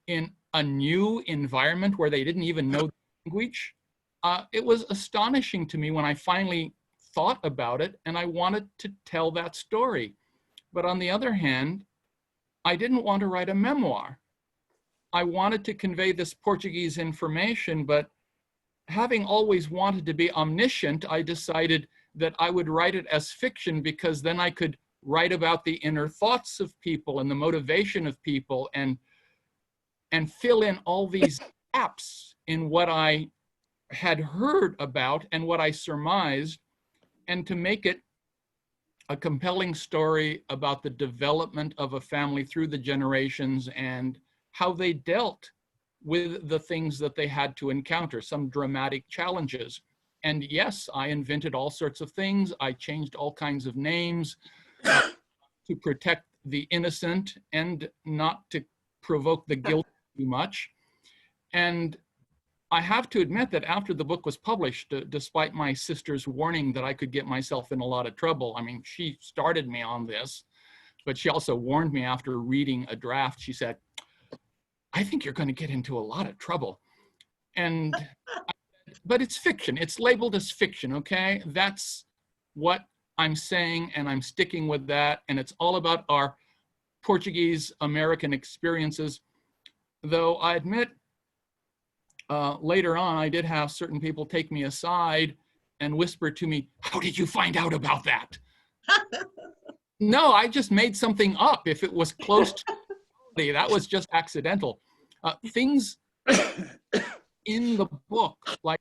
in a new environment where they didn't even know the language. It was astonishing to me when I finally thought about it, and I wanted to tell that story. But on the other hand, I didn't want to write a memoir. I wanted to convey this Portuguese information, but having always wanted to be omniscient, I decided that I would write it as fiction, because then I could write about the inner thoughts of people and the motivation of people, and fill in all these gaps in what I had heard about and what I surmised, and to make it a compelling story about the development of a family through the generations and how they dealt with the things that they had to encounter, some dramatic challenges. And yes, I invented all sorts of things. I changed all kinds of names to protect the innocent and not to provoke the guilty too much. And I have to admit that after the book was published, despite my sister's warning that I could get myself in a lot of trouble, I mean, she started me on this, but she also warned me after reading a draft. She said, I think you're going to get into a lot of trouble. And, but it's fiction. It's labeled as fiction, okay? That's what I'm saying, and I'm sticking with that. And it's all about our Portuguese-American experiences. Though I admit, later on, I did have certain people take me aside and whisper to me, how did you find out about that? No, I just made something up. If it was close to reality, that was just accidental. Things in the book. Like,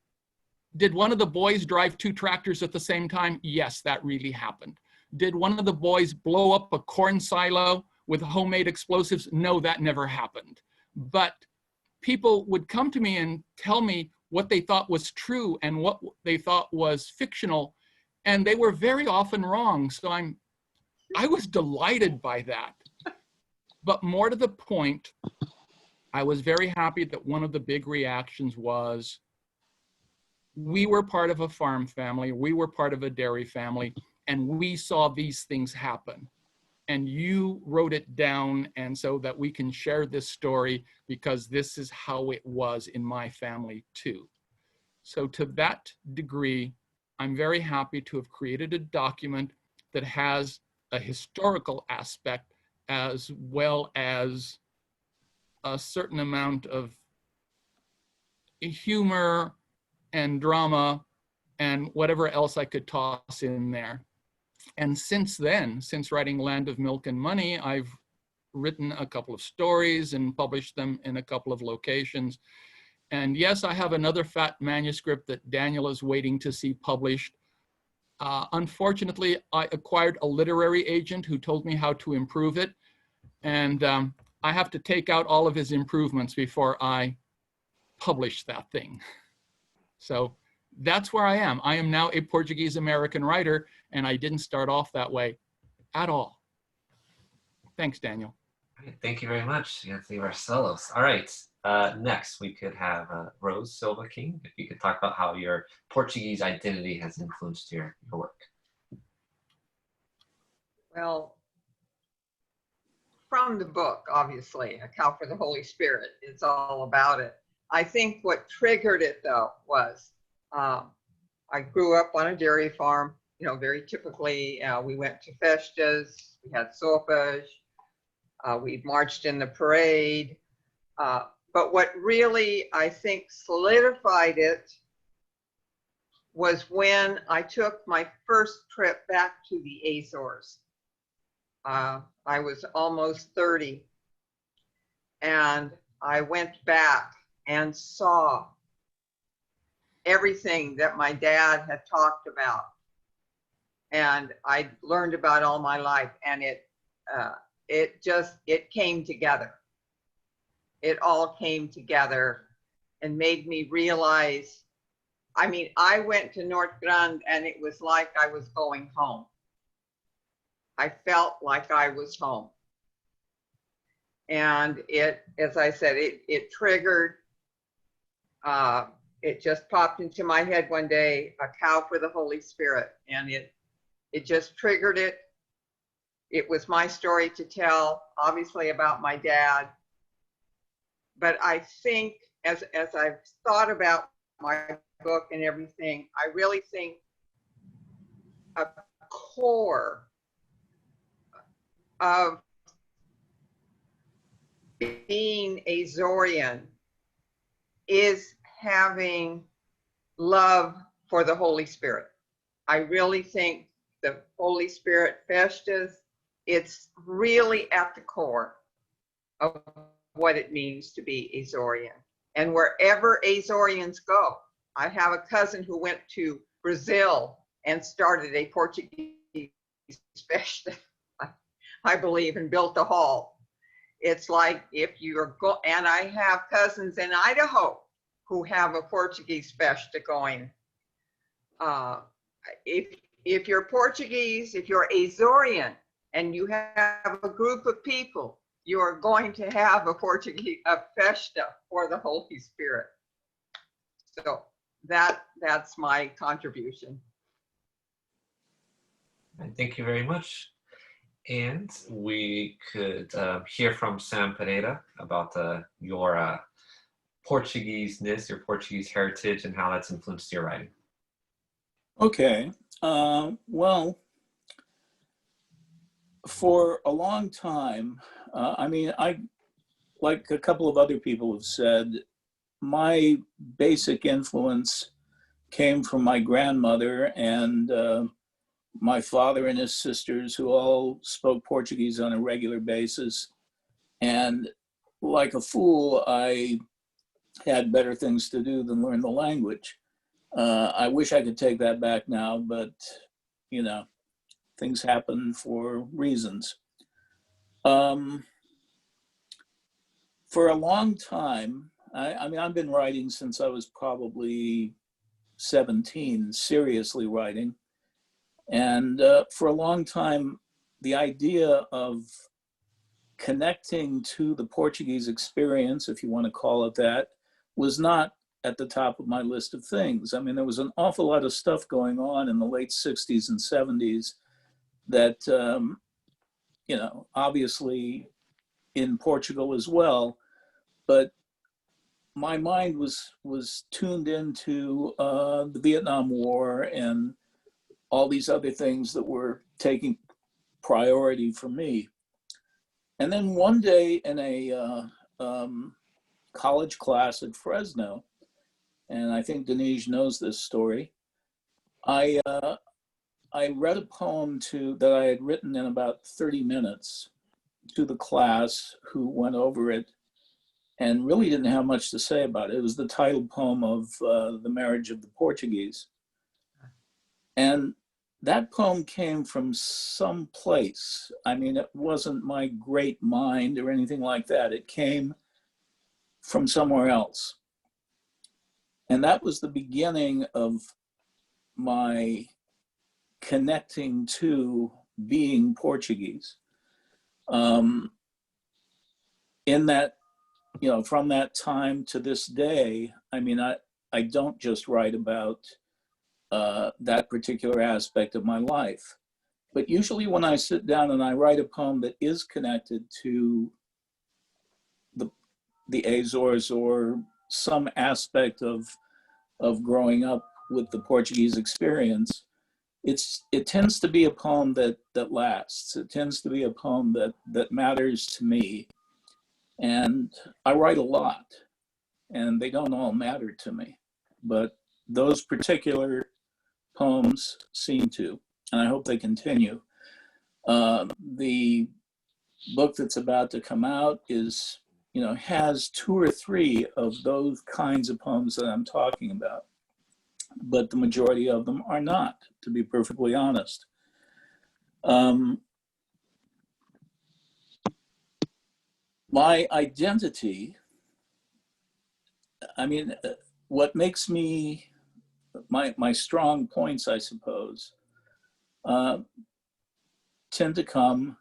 did one of the boys drive 2 tractors at the same time? Yes, that really happened. Did one of the boys blow up a corn silo with homemade explosives? No, that never happened. But people would come to me and tell me what they thought was true and what they thought was fictional, and they were very often wrong. So I was delighted by that. But more to the point, I was very happy that one of the big reactions was, we were part of a farm family, we were part of a dairy family, and we saw these things happen. And you wrote it down, and so that we can share this story, because this is how it was in my family too. So to that degree, I'm very happy to have created a document that has a historical aspect as well as a certain amount of humor and drama and whatever else I could toss in there. And since then, since writing Land of Milk and Money, I've written a couple of stories and published them in a couple of locations. And yes, I have another fat manuscript that Daniel is waiting to see published. Unfortunately, I acquired a literary agent who told me how to improve it. And I have to take out all of his improvements before I publish that thing. So that's where I am. I am now a Portuguese American writer, and I didn't start off that way at all. Thanks, Daniel. Thank you very much, Anthony Barcellos. All right, next we could have Rose Silva King, if you could talk about how your Portuguese identity has influenced your work. Well, from the book, obviously, A Cow for the Holy Spirit, it's all about it. I think what triggered it, though, was I grew up on a dairy farm, you know, very typically. We went to festas, we had sopas, we marched in the parade. But what really, I think, solidified it was when I took my first trip back to the Azores. I was almost 30, and I went back and saw everything that my dad had talked about, and I learned about all my life, and it came together. It all came together and made me realize, I mean, I went to North Grande and it was like I was going home. I felt like I was home. And it, as I said, it triggered, it just popped into my head one day, A Cow for the Holy Spirit. And it just triggered it. It was my story to tell, obviously, about my dad. But I think as I've thought about my book and everything, I really think a core of being Azorian is having love for the Holy Spirit. I really think the Holy Spirit festas, it's really at the core of what it means to be Azorian. And wherever Azorians go, I have a cousin who went to Brazil and started a Portuguese festa, I believe, and built a hall. It's like if you're and I have cousins in Idaho who have a Portuguese festa going. If you're Portuguese, if you're Azorian, and you have a group of people, you are going to have a festa for the Holy Spirit. So that's my contribution. Thank you very much. And we could hear from Sam Pereira about your Portuguese-ness, your Portuguese heritage, and how that's influenced your writing. Okay. Well, for a long time, I mean, like a couple of other people have said, my basic influence came from my grandmother and my father and his sisters, who all spoke Portuguese on a regular basis. And like a fool, I had better things to do than learn the language. I wish I could take that back now, but you know, things happen for reasons. For a long time, I mean, I've been writing since I was probably 17, seriously writing. And for a long time, the idea of connecting to the Portuguese experience, if you want to call it that, was not at the top of my list of things. I mean, there was an awful lot of stuff going on in the late 60s and 70s that, you know, obviously in Portugal as well, but my mind was tuned into the Vietnam War and all these other things that were taking priority for me. And then one day in a college class at Fresno, and I think Diniz knows this story, I read a poem that I had written in about 30 minutes to the class, who went over it and really didn't have much to say about it. It was the title poem of The Marriage of the Portuguese. And that poem came from some place. I mean, it wasn't my great mind or anything like that. It came from somewhere else. And that was the beginning of my connecting to being Portuguese. In that, you know, from that time to this day, I mean, I don't just write about that particular aspect of my life. But usually when I sit down and I write a poem that is connected to the Azores or some aspect of growing up with the Portuguese experience, it tends to be a poem that lasts. It tends to be a poem that matters to me. And I write a lot, and they don't all matter to me, but those particular poems seem to, and I hope they continue. The book that's about to come out is, you know, has 2 or 3 of those kinds of poems that I'm talking about, but the majority of them are not, to be perfectly honest. My identity, I mean, what makes me, my strong points, I suppose, tend to come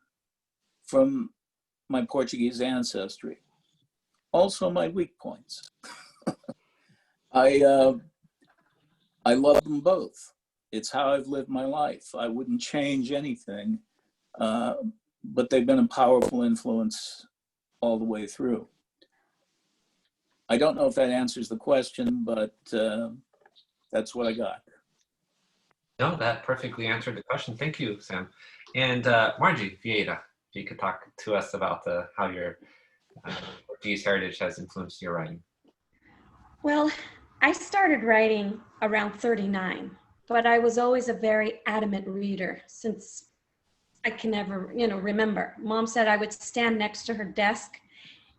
from my Portuguese ancestry. Also my weak points. I love them both. It's how I've lived my life. I wouldn't change anything, but they've been a powerful influence all the way through. I don't know if that answers the question, but that's what I got. No, that perfectly answered the question. Thank you, Sam. And Margie Vieira, if you could talk to us about how your Portuguese heritage has influenced your writing. Well, I started writing around 39, but I was always a very adamant reader since I can never, you know, remember. Mom said I would stand next to her desk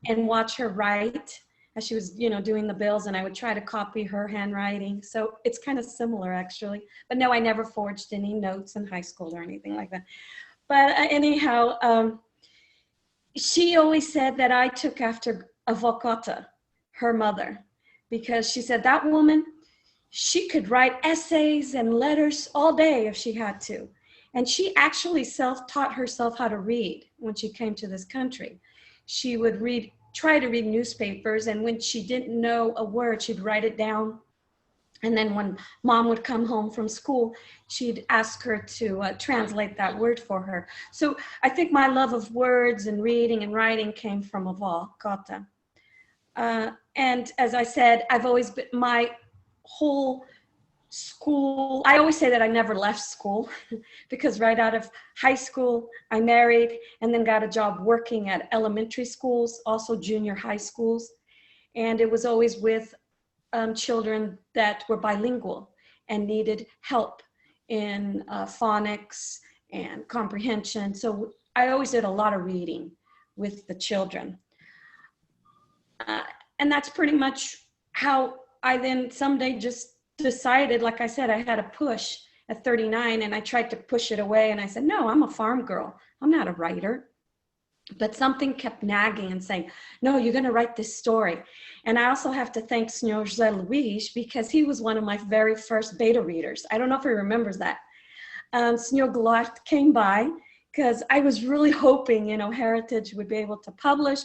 and watch her write as she was, you know, doing the bills, and I would try to copy her handwriting. So it's kind of similar, actually. But no, I never forged any notes in high school or anything like that. But anyhow, she always said that I took after Avó Cota, her mother, because she said that woman, she could write essays and letters all day if she had to. And she actually self-taught herself how to read when she came to this country. She would try to read newspapers, and when she didn't know a word, she'd write it down. And then when Mom would come home from school, she'd ask her to translate that word for her. So I think my love of words and reading and writing came from Avó Cota. And as I said, I've always been, my whole school, I always say that I never left school because right out of high school, I married and then got a job working at elementary schools, also junior high schools. And it was always with children that were bilingual and needed help in phonics and comprehension. So I always did a lot of reading with the children. And that's pretty much how I then someday just decided, like I said, I had a push at 39 and I tried to push it away. And I said, no, I'm a farm girl. I'm not a writer. But something kept nagging and saying, no, you're going to write this story. And I also have to thank Senor José Luis because he was one of my very first beta readers. I don't know if he remembers that. Senor Goulart came by because I was really hoping, Heritage would be able to publish.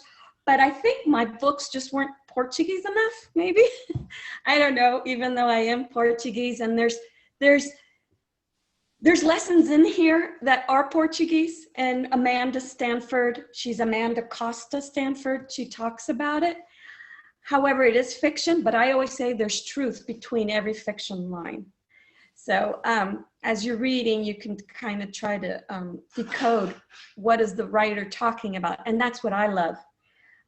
But I think my books just weren't Portuguese enough, maybe. I don't know, even though I am Portuguese. And there's lessons in here that are Portuguese, and Amanda Stanford, she's Amanda Costa Stanford, she talks about it. However, it is fiction, but I always say there's truth between every fiction line. So as you're reading, you can kind of try to decode what is the writer talking about, and that's what I love.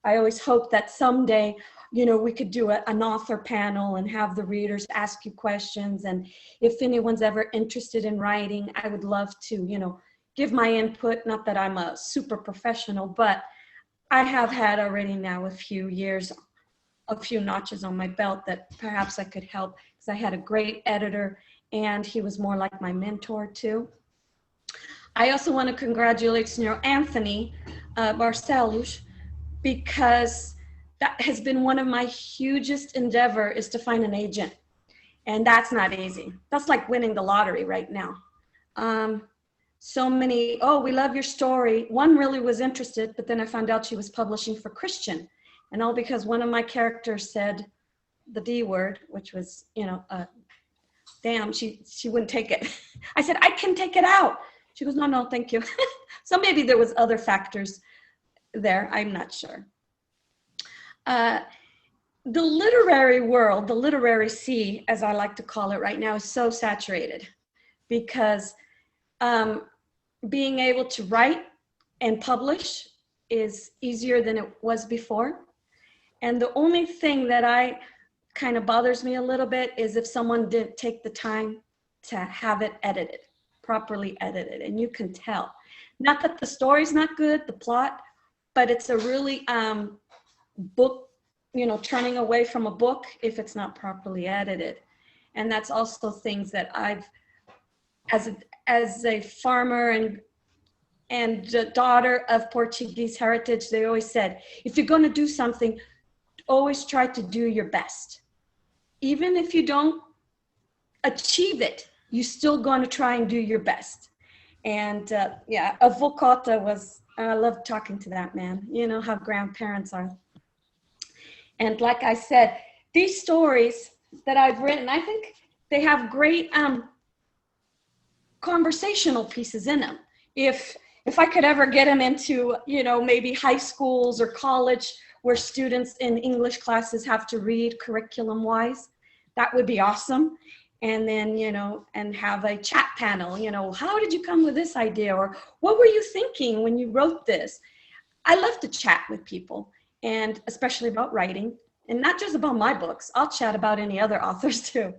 I always hope that someday, we could do an author panel and have the readers ask you questions. And if anyone's ever interested in writing, I would love to, give my input. Not that I'm a super professional, but I have had already now a few years, a few notches on my belt that perhaps I could help, because I had a great editor and he was more like my mentor too. I also want to congratulate Senor Anthony Barcellos, because that has been one of my hugest endeavor, is to find an agent. And that's not easy. That's like winning the lottery right now. So many, oh, we love your story. One really was interested, but then I found out she was publishing for Christian. And all because one of my characters said the D word, which was, damn, she wouldn't take it. I said, I can take it out. She goes, no, thank you. So maybe there was other factors there, I'm not sure. The literary world, the literary sea, as I like to call it right now, is so saturated because being able to write and publish is easier than it was before. And the only thing that kind of bothers me a little bit is if someone didn't take the time to have it edited, properly edited, and you can tell. Not that the story's not good, the plot, but it's a really book, turning away from a book if it's not properly edited. And that's also things that I've, as a farmer and a daughter of Portuguese heritage, they always said, if you're going to do something, always try to do your best. Even if you don't achieve it, you're still going to try and do your best. And yeah, Avocata was, I love talking to that man. You know how grandparents are. And like I said, these stories that I've written, I think they have great conversational pieces in them. If I could ever get them into, maybe high schools or college where students in English classes have to read curriculum-wise, that would be awesome. And then, and have a chat panel, how did you come with this idea? Or what were you thinking when you wrote this? I love to chat with people, and especially about writing, and not just about my books. I'll chat about any other authors too.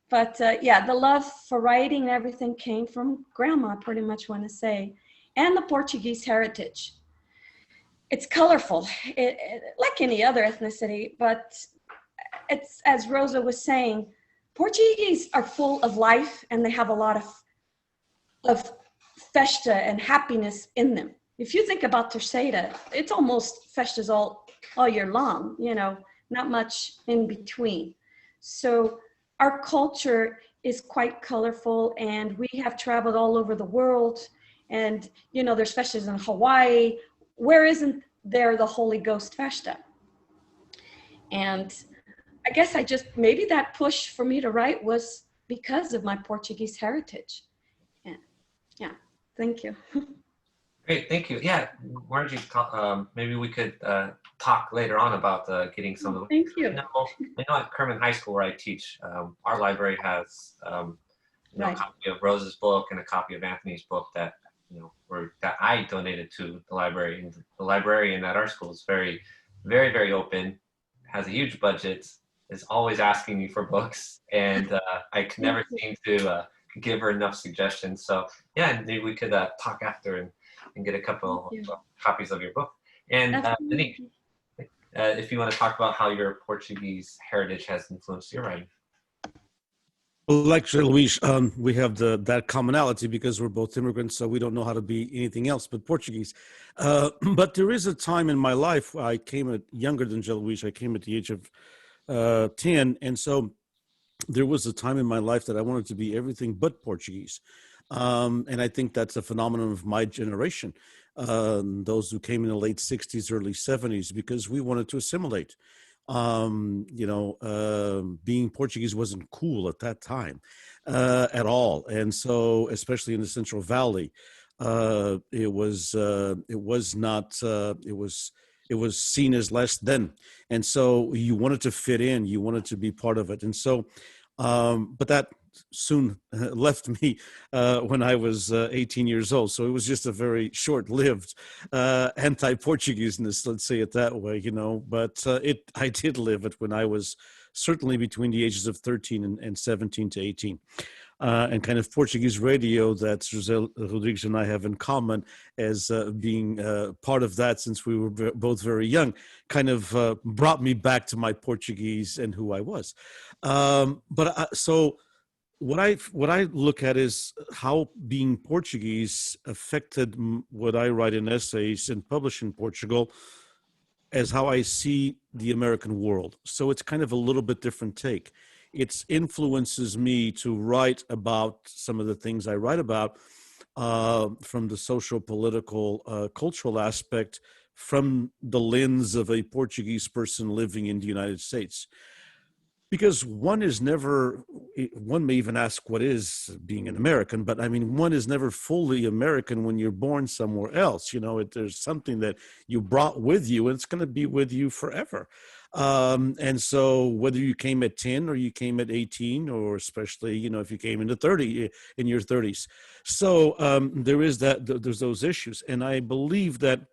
But yeah, the love for writing and everything came from grandma, I pretty much want to say, and the Portuguese heritage. It's colorful, like any other ethnicity, but it's, as Rosa was saying, Portuguese are full of life, and they have a lot of festa and happiness in them. If you think about Terceira, it's almost festas all year long, not much in between. So our culture is quite colorful, and we have traveled all over the world. And, there's festas in Hawaii. Where isn't there the Holy Ghost festa? And I guess maybe that push for me to write was because of my Portuguese heritage. Yeah, thank you. Great, thank you. Yeah, why don't you maybe we could talk later on about getting some of the. Thank you. I know at Kerman High School where I teach, our library has a copy of Rose's book and a copy of Anthony's book that that I donated to the library. And the librarian at our school is very, very, very open, has a huge budget, is always asking me for books, and I can never seem to give her enough suggestions. So yeah, maybe we could talk after and get a couple of copies of your book. And Diniz, if you want to talk about how your Portuguese heritage has influenced your writing. Well, actually, Luis, we have that commonality because we're both immigrants, so we don't know how to be anything else but Portuguese. But there is a time in my life, I came at younger than Luis, I came at the age of 10, and so there was a time in my life that I wanted to be everything but Portuguese. And I think that's a phenomenon of my generation, those who came in the late 60s, early 70s, because we wanted to assimilate. Being Portuguese wasn't cool at that time at all. And so, especially in the Central Valley, it was seen as less than. And so you wanted to fit in, you wanted to be part of it. And so, but that soon left me when I was 18 years old. So it was just a very short-lived anti-Portugueseness, let's say it that way, But I did live it when I was certainly between the ages of 13 and 17 to 18. And kind of Portuguese radio that José Rodrigues and I have in common as being part of that since we were both very young, kind of brought me back to my Portuguese and who I was. So what I look at is how being Portuguese affected what I write in essays and publish in Portugal as how I see the American world. So it's kind of a little bit different take. It influences me to write about some of the things I write about from the social, political, cultural aspect from the lens of a Portuguese person living in the United States. Because one may even ask what is being an American, but I mean, one is never fully American when you're born somewhere else. There's something that you brought with you and it's going to be with you forever. And so whether you came at 10 or you came at 18, or especially, if you came in your 30s. So there's those issues. And I believe that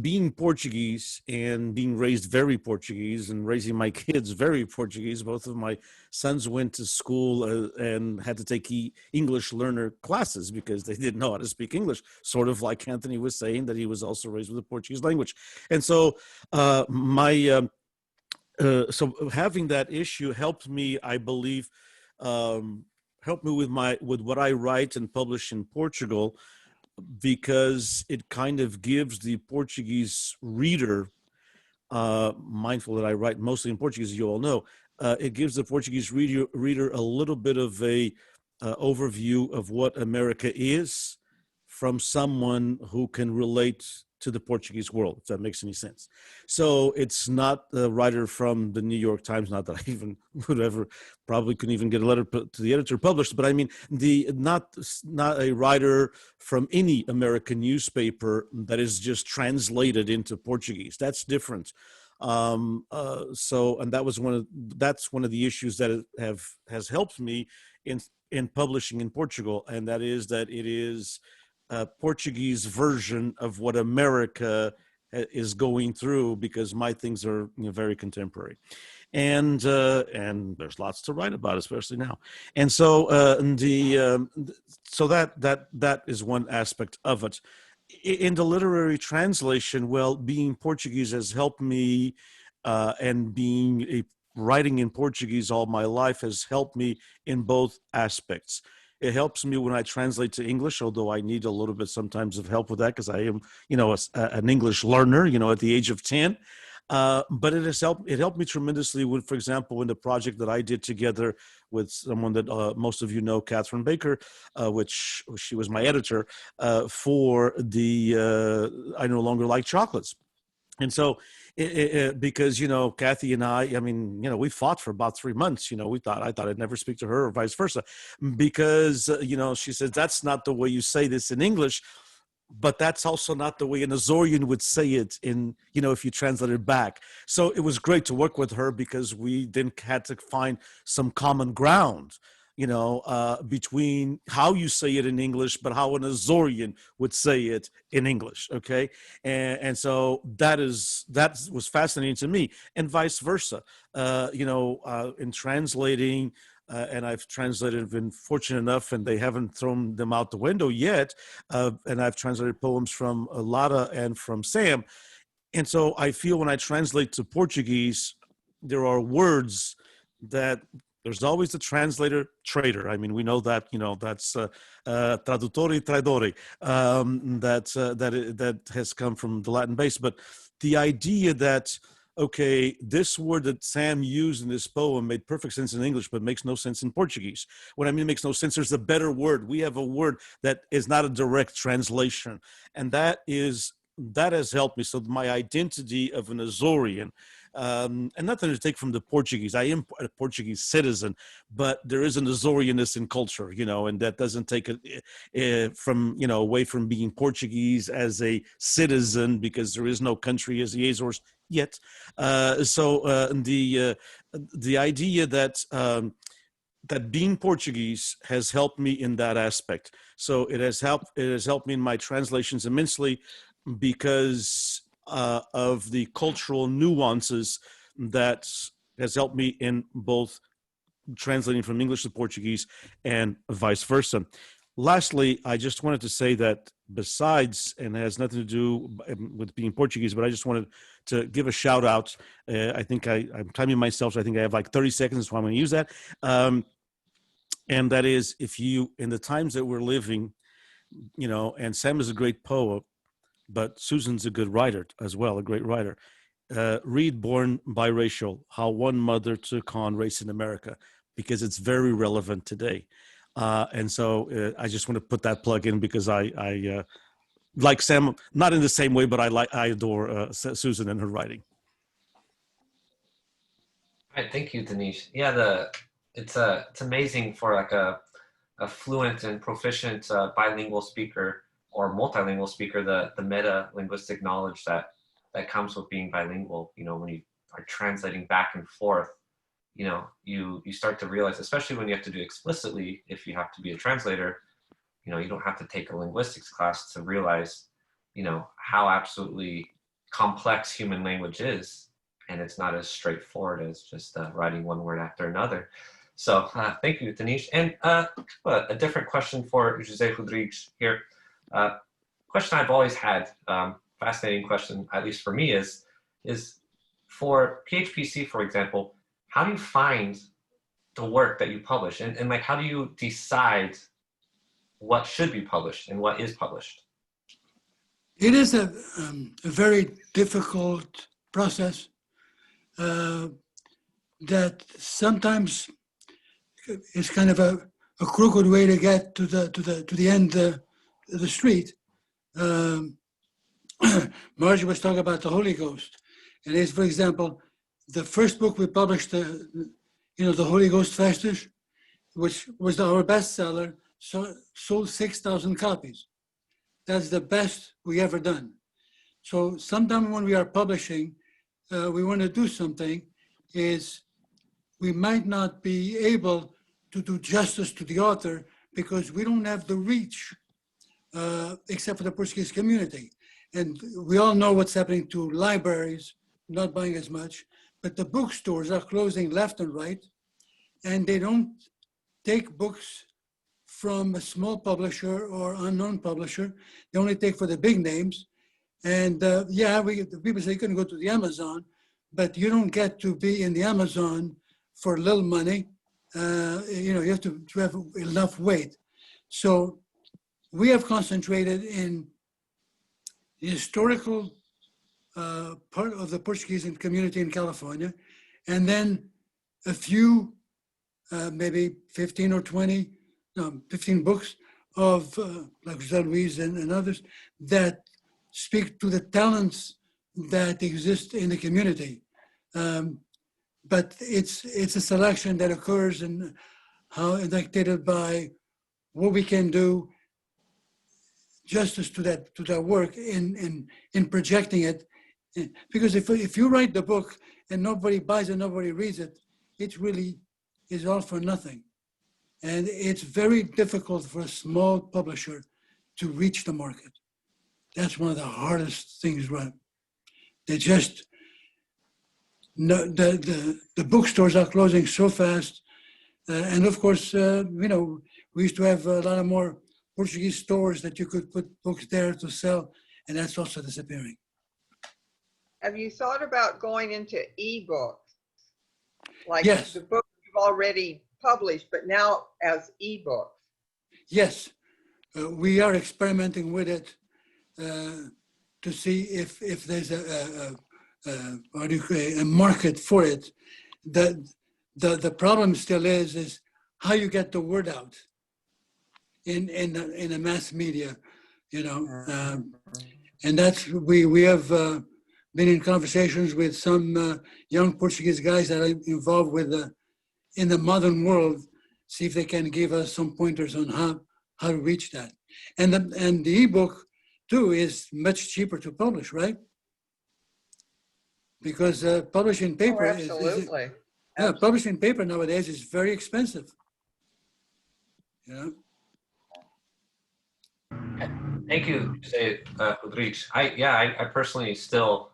being Portuguese and being raised very Portuguese and raising my kids very Portuguese, both of my sons went to school and had to take English learner classes because they didn't know how to speak English, sort of like Anthony was saying that he was also raised with the Portuguese language. And so so having that issue helped me, I believe, helped me with what I write and publish in Portugal, because it kind of gives the Portuguese reader, mindful that I write mostly in Portuguese, as you all know, it gives the Portuguese reader a little bit of a overview of what America is from someone who can relate to the Portuguese world, if that makes any sense. So it's not a writer from the New York Times, not that I even would ever, probably couldn't even get a letter to the editor published, but I mean, not a writer from any American newspaper that is just translated into Portuguese. That's different. And that's one of the issues that has helped me in publishing in Portugal, and that is that it is a Portuguese version of what America is going through, because my things are very contemporary, and there's lots to write about, especially now. And so so that is one aspect of it. In the literary translation, well, being Portuguese has helped me, and writing in Portuguese all my life has helped me in both aspects. It helps me when I translate to English, although I need a little bit sometimes of help with that because I am, an English learner, at the age of 10. But it helped me tremendously with, for example, in the project that I did together with someone that most of you know, Catherine Baker, which she was my editor for the I No Longer Like Chocolates. And so, because, Kathy and I mean, we fought for about 3 months. I thought I'd never speak to her or vice versa, because, she says, that's not the way you say this in English, but that's also not the way an Azorian would say it in, if you translate it back. So it was great to work with her because we then had to find some common ground, between how you say it in English, but how an Azorian would say it in English. Okay. And so that was fascinating to me, and vice versa, in translating, and I've translated, been fortunate enough, and they haven't thrown them out the window yet. And I've translated poems from Lara and from Sam. And so I feel when I translate to Portuguese, there are words that there's always the translator traitor. I mean, we know that, that's tradutori traidori, that has come from the Latin base. But the idea that, okay, this word that Sam used in this poem made perfect sense in English, but makes no sense in Portuguese. What I mean makes no sense, there's a better word. We have a word that is not a direct translation. And that has helped me. So my identity of an Azorian, and nothing to take from the Portuguese. I am a Portuguese citizen, but there is an Azorianness in culture, and that doesn't take it from, away from being Portuguese as a citizen, because there is no country as the Azores yet. So the idea that that being Portuguese has helped me in that aspect. So it has helped me in my translations immensely, because of the cultural nuances that has helped me in both translating from English to Portuguese and vice versa. Lastly, I just wanted to say that besides, and it has nothing to do with being Portuguese, but I just wanted to give a shout out. I think I'm timing myself, so I think I have like 30 seconds, so I'm going to use that. And that is, if you, in the times that we're living, and Sam is a great poet, but Susan's a good writer as well, a great writer. Read Born Biracial, How One Mother Took on Race in America, because it's very relevant today. And so I just want to put that plug in, because I like Sam, not in the same way, but I adore Susan and her writing. All right, thank you, Diniz. Yeah, it's amazing for like a fluent and proficient bilingual speaker or multilingual speaker, the meta-linguistic knowledge that comes with being bilingual. When you are translating back and forth, you start to realize, especially when you have to do explicitly, if you have to be a translator, you don't have to take a linguistics class to realize, how absolutely complex human language is. And it's not as straightforward as just writing one word after another. So thank you, Diniz. And a different question for José Rodrigues here. Question I've always had, fascinating question, at least for me, is for PHPC, for example, how do you find the work that you publish? And like, how do you decide what should be published and what is published? It is a very difficult process that sometimes is kind of a crooked way to get to the end of the street. Margie was talking about the Holy Ghost, and it's, for example, the first book we published, the Holy Ghost Festus, which was our bestseller, sold 6,000 copies. That's the best we ever done. So sometimes when we are publishing, we want to do something, is we might not be able to do justice to the author because we don't have the reach, except for the Portuguese community. And we all know what's happening to libraries, not buying as much, but the bookstores are closing left and right, and they don't take books from a small publisher or unknown publisher. They only take for the big names. And the people say you can go to the Amazon, but you don't get to be in the Amazon for little money. You have to have enough weight. So we have concentrated in the historical part of the Portuguese community in California, and then a few, maybe 15 or 20, 15 books of like José Luis and others that speak to the talents that exist in the community. But it's a selection that occurs and how dictated by what we can do justice to that work in projecting it. Because if you write the book and nobody buys it, nobody reads it, it really is all for nothing. And it's very difficult for a small publisher to reach the market. That's one of the hardest things, right? They just, the bookstores are closing so fast. And of course, we used to have a lot of more Portuguese stores that you could put books there to sell, and that's also disappearing. Have you thought about going into ebooks? Like Yes. the book you've already published, but now as ebooks? Yes, we are experimenting with it to see if there's a market for it. The problem still is how you get the word out in a mass media, you know, and that's we have been in conversations with some young Portuguese guys that are involved with in the modern world, see if they can give us some pointers on how to reach that. And the ebook too is much cheaper to publish, right? Because publishing paper Absolutely. yeah, publishing paper nowadays is very expensive. Yeah. Thank you, Rodrigues. I personally still,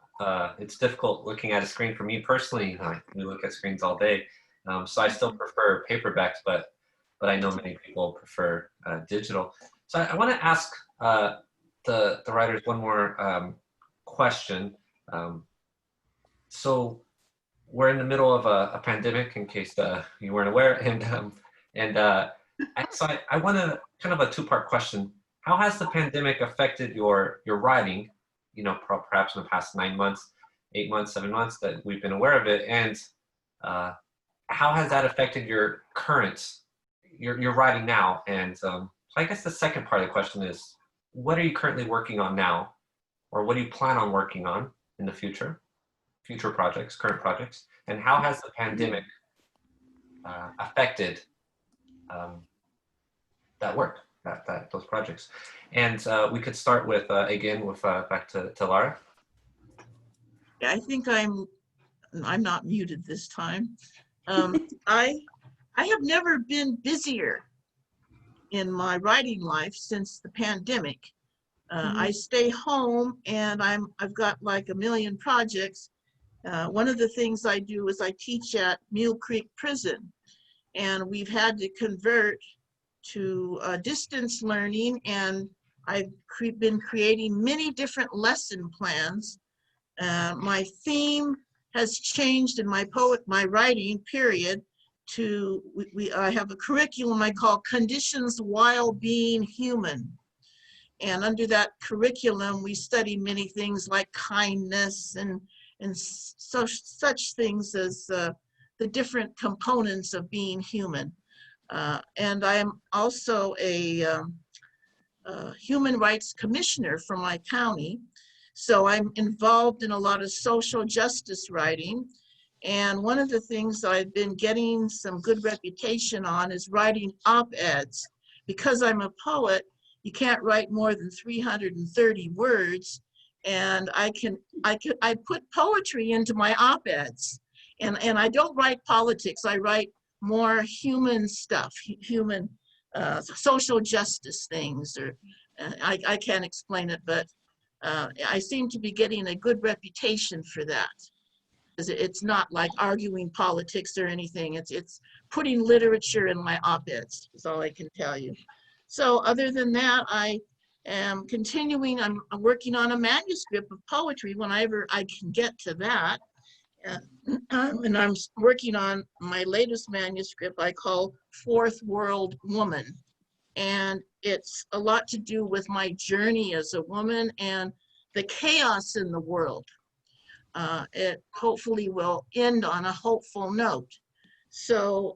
it's difficult looking at a screen for me personally. We look at screens all day. So I still prefer paperbacks, but I know many people prefer digital. So I want to ask the writers one more question. So we're in the middle of a pandemic, in case you weren't aware, and so I want to kind of a two-part question. How has the pandemic affected your writing? You know, perhaps in the past 9 months, 8 months, 7 months that we've been aware of it, and how has that affected your your writing now? And so I guess the second part of the question is, what are you currently working on now, or what do you plan on working on in the future projects, current projects, and how has the pandemic affected that work, those projects? And we could start with again with back to Lara. Yeah, I think I'm not muted this time. I have never been busier in my writing life since the pandemic. I stay home and I've got like a million projects. One of the things I do is I teach at Mule Creek Prison, and we've had to convert to distance learning, and I've been creating many different lesson plans. My theme has changed in my writing period to, I have a curriculum I call Conditions While Being Human. And under that curriculum, we study many things like kindness and such things as the different components of being human. And I am also a human rights commissioner for my county. So I'm involved in a lot of social justice writing. And one of the things I've been getting some good reputation on is writing op-eds. Because I'm a poet, you can't write more than 330 words. And I put poetry into my op-eds. And I don't write politics, I write more human stuff, human social justice things, or I can't explain it, but I seem to be getting a good reputation for that. It's not like arguing politics or anything. It's putting literature in my op-eds, is all I can tell you. So other than that, I am continuing, I'm working on a manuscript of poetry whenever I can get to that. And I'm working on my latest manuscript I call Fourth World Woman. And it's a lot to do with my journey as a woman and the chaos in the world. It hopefully will end on a hopeful note. So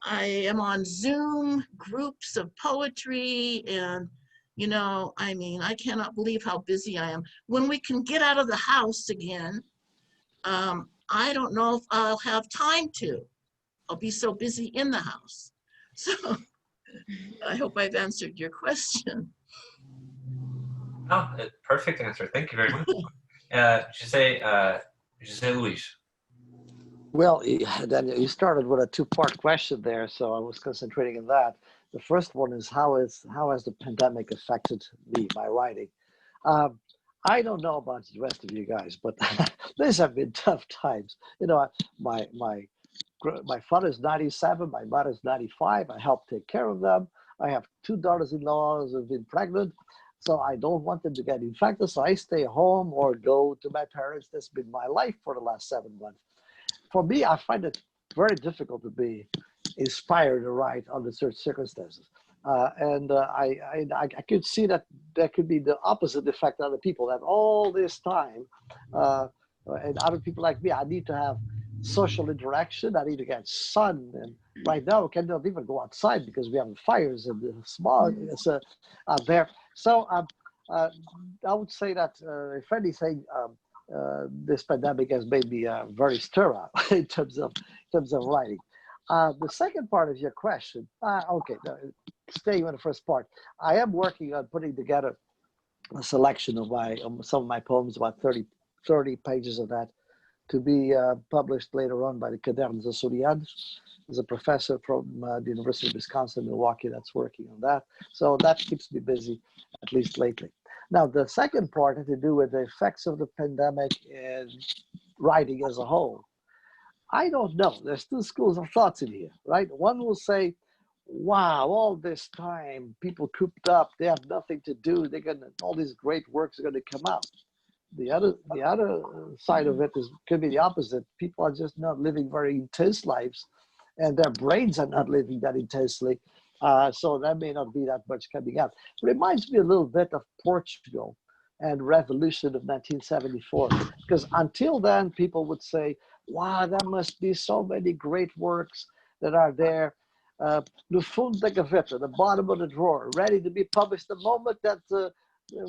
I am on Zoom groups of poetry, and you know, I mean, I cannot believe how busy I am. When we can get out of the house again, I don't know if I'll have time to. I'll be so busy in the house. So I hope I've answered your question. Oh, perfect answer. Thank you very much. José Luis. Well, then you started with a two-part question there, so I was concentrating on that. The first one is how has the pandemic affected my writing? I don't know about the rest of you guys, but these have been tough times. You know, my father's 97, my mother's 95. I help take care of them. I have 2 daughters-in-law who've been pregnant. So I don't want them to get infected. So I stay home or go to my parents. That's been my life for the last 7 months. For me, I find it very difficult to be inspired to write under certain circumstances. I could see that there could be the opposite effect on other people, that all this time, and other people like me, I need to have social interaction. I need to get sun. And right now, we cannot even go outside because we have fires and the smog is out there. So I would say that, if anything, this pandemic has made me very sterile in terms of writing. The second part of your question, staying on the first part, I am working on putting together a selection of some of my poems, about 30 pages of that, to be published later on by the Cadernos Açorianos. There's a professor from the University of Wisconsin, Milwaukee, that's working on that. So that keeps me busy, at least lately. Now, the second part had to do with the effects of the pandemic and writing as a whole. I don't know. There's two schools of thoughts in here, right? One will say, wow, all this time, people cooped up, they have nothing to do, all these great works are going to come out. The other side of it could be the opposite. People are just not living very intense lives, and their brains are not living that intensely. So there may not be that much coming out. It reminds me a little bit of Portugal and Revolution of 1974, because until then, people would say, wow, there must be so many great works that are there. No fundo da gaveta, the bottom of the drawer, ready to be published the moment that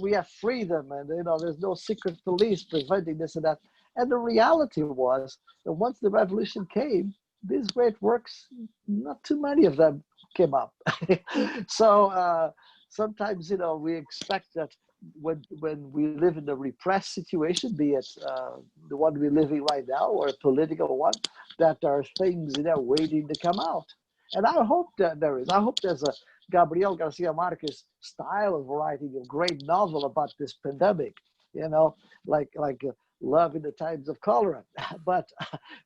we have freedom, and there's no secret police preventing this and that. And the reality was that once the revolution came, these great works, not too many of them came up. So sometimes we expect that when we live in a repressed situation, be it the one we're living right now or a political one, that there are things waiting to come out. And I hope that there is. I hope there's a Gabriel Garcia Marquez style of writing a great novel about this pandemic, like Love in the Times of Cholera. But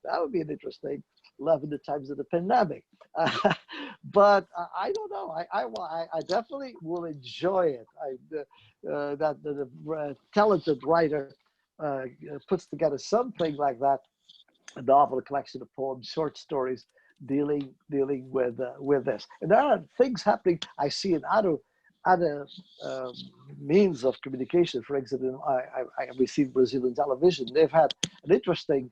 that would be an interesting Love in the Times of the Pandemic. But I don't know. I definitely will enjoy it. That the talented writer puts together something like that, a novel, a collection of poems, short stories, dealing with this. And there are things happening I see in other means of communication. For example, I received Brazilian television. They've had an interesting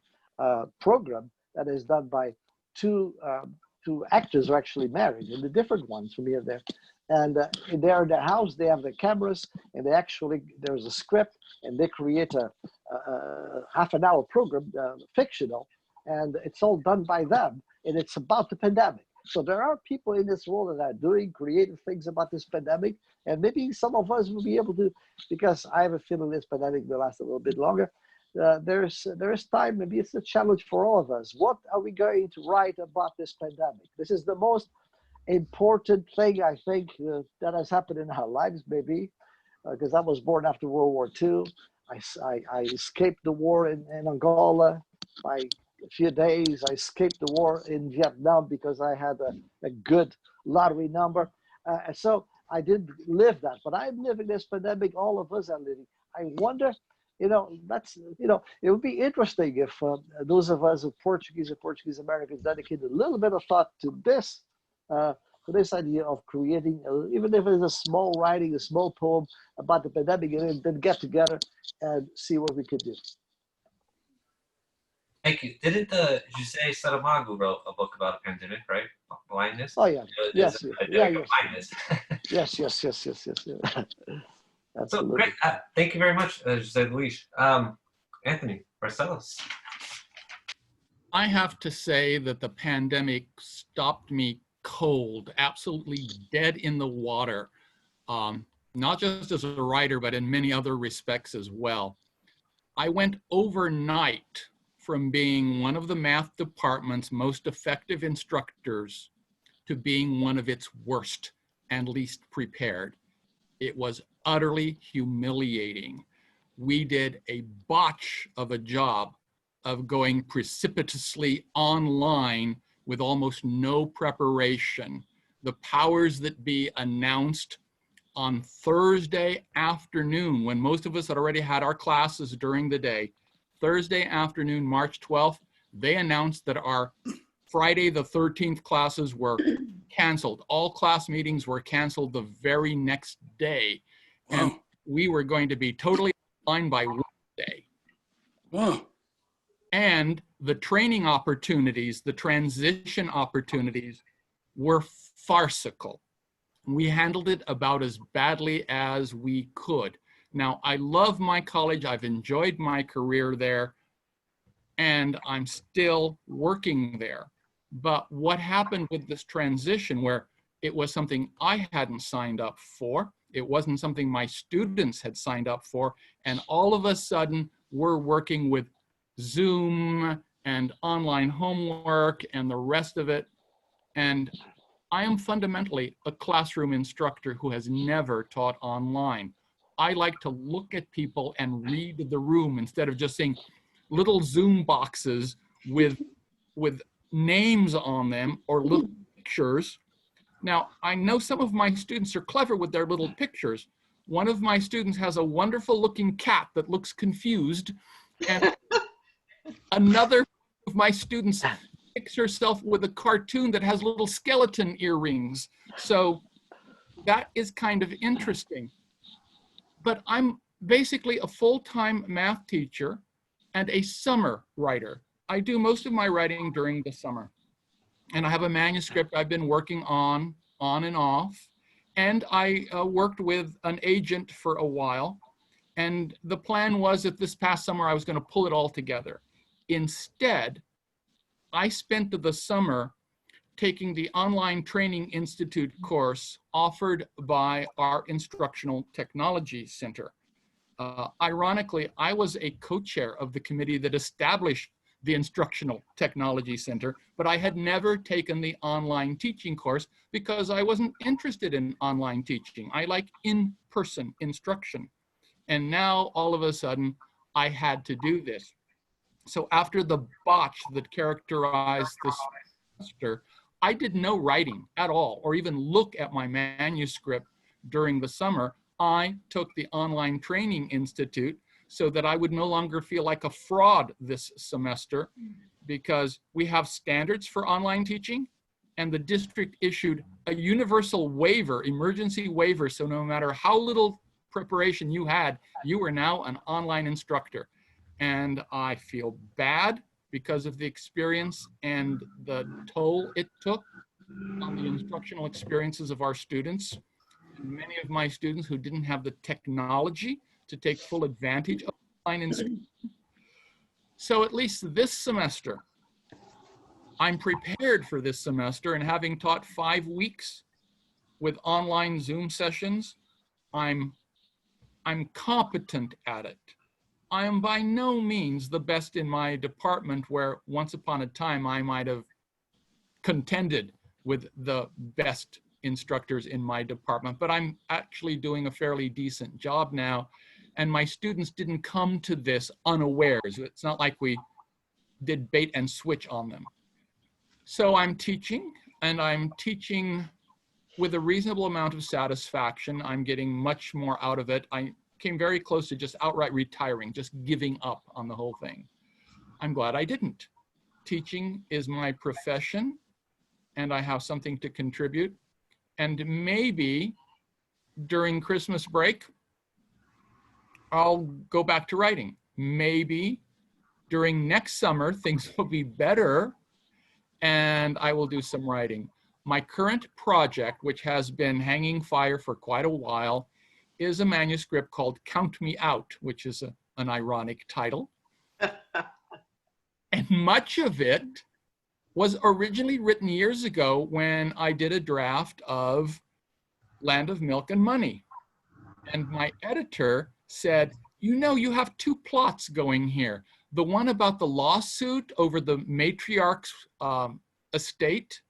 program that is done by two actors who are actually married, and the different ones from here and there. And they're in their house, they have the cameras, and there's a script, and they create a half-an-hour program, fictional, and it's all done by them, and it's about the pandemic. So there are people in this world that are doing creative things about this pandemic, and maybe some of us will be able to, because I have a feeling this pandemic will last a little bit longer. There is time, maybe it's a challenge for all of us. What are we going to write about this pandemic? This is the most important thing, I think, that has happened in our lives, maybe, because I was born after World War II. I escaped the war in Angola by a few days. I escaped the war in Vietnam because I had a good lottery number. So I didn't live that, but I'm living this pandemic. All of us are living. I wonder, it would be interesting if those of us who Portuguese or Portuguese Americans dedicated a little bit of thought to this idea of creating, even if it's a small writing, a small poem about the pandemic, and then get together and see what we could do. Thank you. Didn't José Saramago wrote a book about a pandemic, right? Blindness? Oh, yeah. Yes. Blindness. Yes. Absolutely. So great. Thank you very much, José Luis. Anthony, Barcellos. I have to say that the pandemic stopped me cold, absolutely dead in the water, not just as a writer, but in many other respects as well. I went overnight from being one of the math department's most effective instructors to being one of its worst and least prepared. It was utterly humiliating. We did a botch of a job of going precipitously online with almost no preparation. The powers that be announced on Thursday afternoon, when most of us had already had our classes during the day, Thursday afternoon, March 12th, they announced that our Friday the 13th classes were canceled. All class meetings were canceled the very next day. And we were going to be totally online by Wednesday. Wow. And the training opportunities, the transition opportunities were farcical. We handled it about as badly as we could. Now, I love my college. I've enjoyed my career there, and I'm still working there. But what happened with this transition, where it was something I hadn't signed up for, it wasn't something my students had signed up for, and all of a sudden we're working with Zoom and online homework and the rest of it. And I am fundamentally a classroom instructor who has never taught online. I like to look at people and read the room instead of just seeing little Zoom boxes with names on them or little pictures. Now, I know some of my students are clever with their little pictures. One of my students has a wonderful looking cat that looks confused, and another of my students picks herself with a cartoon that has little skeleton earrings. So that is kind of interesting. But I'm basically a full-time math teacher and a summer writer. I do most of my writing during the summer. And I have a manuscript I've been working on and off. And I worked with an agent for a while. And the plan was that this past summer I was going to pull it all together. Instead, I spent the summer taking the Online Training Institute course offered by our Instructional Technology Center. Ironically, I was a co-chair of the committee that established the Instructional Technology Center, but I had never taken the online teaching course because I wasn't interested in online teaching. I like in-person instruction. And now, all of a sudden, I had to do this. So after the botch that characterized this semester, I did no writing at all, or even look at my manuscript during the summer. I took the Online Training Institute so that I would no longer feel like a fraud this semester, because we have standards for online teaching, and the district issued a universal waiver, emergency waiver, so no matter how little preparation you had, you were now an online instructor. And I feel bad because of the experience and the toll it took on the instructional experiences of our students. And many of my students who didn't have the technology to take full advantage of online instruction. So at least this semester, I'm prepared for this semester, and having taught 5 weeks with online Zoom sessions, I'm competent at it. I am by no means the best in my department, where once upon a time I might have contended with the best instructors in my department, but I'm actually doing a fairly decent job now. And my students didn't come to this unawares. It's not like we did bait and switch on them. So I'm teaching, and I'm teaching with a reasonable amount of satisfaction. I'm getting much more out of it. I came very close to just outright retiring, just giving up on the whole thing. I'm glad I didn't. Teaching is my profession, and I have something to contribute. And maybe during Christmas break, I'll go back to writing. Maybe during next summer, things will be better, and I will do some writing. My current project, which has been hanging fire for quite a while, is a manuscript called Count Me Out, which is an ironic title. And much of it was originally written years ago when I did a draft of Land of Milk and Money. And my editor said, you know, you have 2 plots going here. The one about the lawsuit over the matriarch's estate,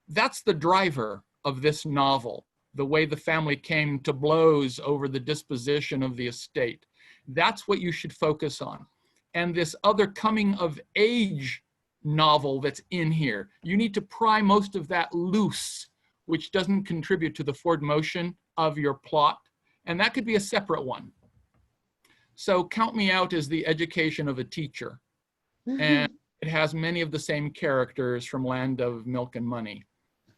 that's the driver of this novel. The way the family came to blows over the disposition of the estate. That's what you should focus on. And this other coming of age novel that's in here, you need to pry most of that loose, which doesn't contribute to the forward motion of your plot, and that could be a separate one. So Count Me Out is the education of a teacher, and it has many of the same characters from Land of Milk and Money.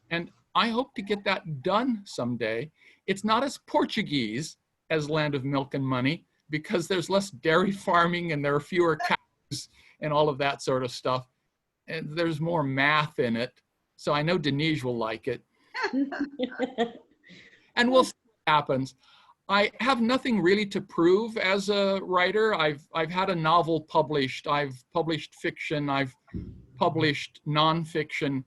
And I hope to get that done someday. It's not as Portuguese as Land of Milk and Money because there's less dairy farming and there are fewer cows and all of that sort of stuff. And there's more math in it. So I know Diniz will like it. And we'll see what happens. I have nothing really to prove as a writer. I've had a novel published. I've published fiction. I've published nonfiction.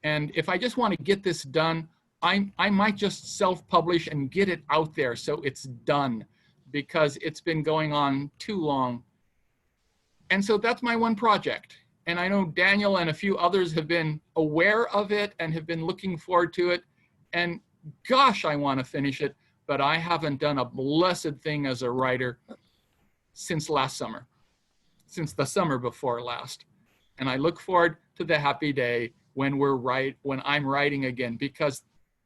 And if I just want to get this done, I might just self-publish and get it out there so it's done, because it's been going on too long. And so that's my one project. And I know Daniel and a few others have been aware of it and have been looking forward to it. And gosh, I want to finish it, but I haven't done a blessed thing as a writer since last summer, since the summer before last. And I look forward to the happy day when I'm writing again, because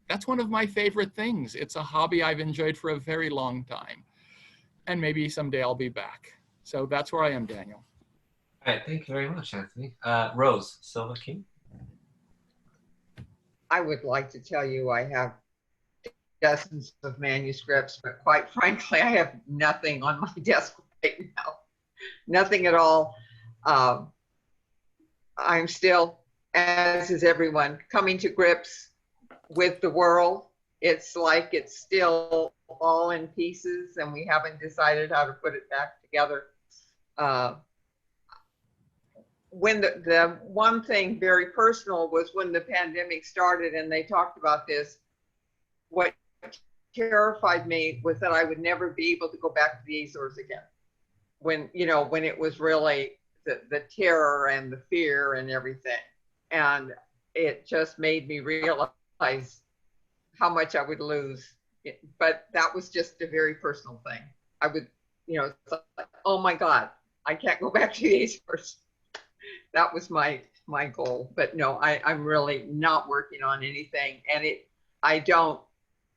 that's one of my favorite things. It's a hobby I've enjoyed for a very long time. And maybe someday I'll be back. So that's where I am, Daniel. All right, thank you very much, Anthony. Rose, Silva King. I would like to tell you I have dozens of manuscripts, but quite frankly, I have nothing on my desk right now. Nothing at all. I'm still, as is everyone, coming to grips with the world. It's like it's still all in pieces and we haven't decided how to put it back together. When the one thing very personal was when the pandemic started and they talked about this, what terrified me was that I would never be able to go back to the Azores again. When, you know, when it was really the terror and the fear and everything. And it just made me realize how much I would lose. But that was just a very personal thing. I would, you know, it's like, oh my God, I can't go back to the Azores. That was my goal. But no, I'm really not working on anything. And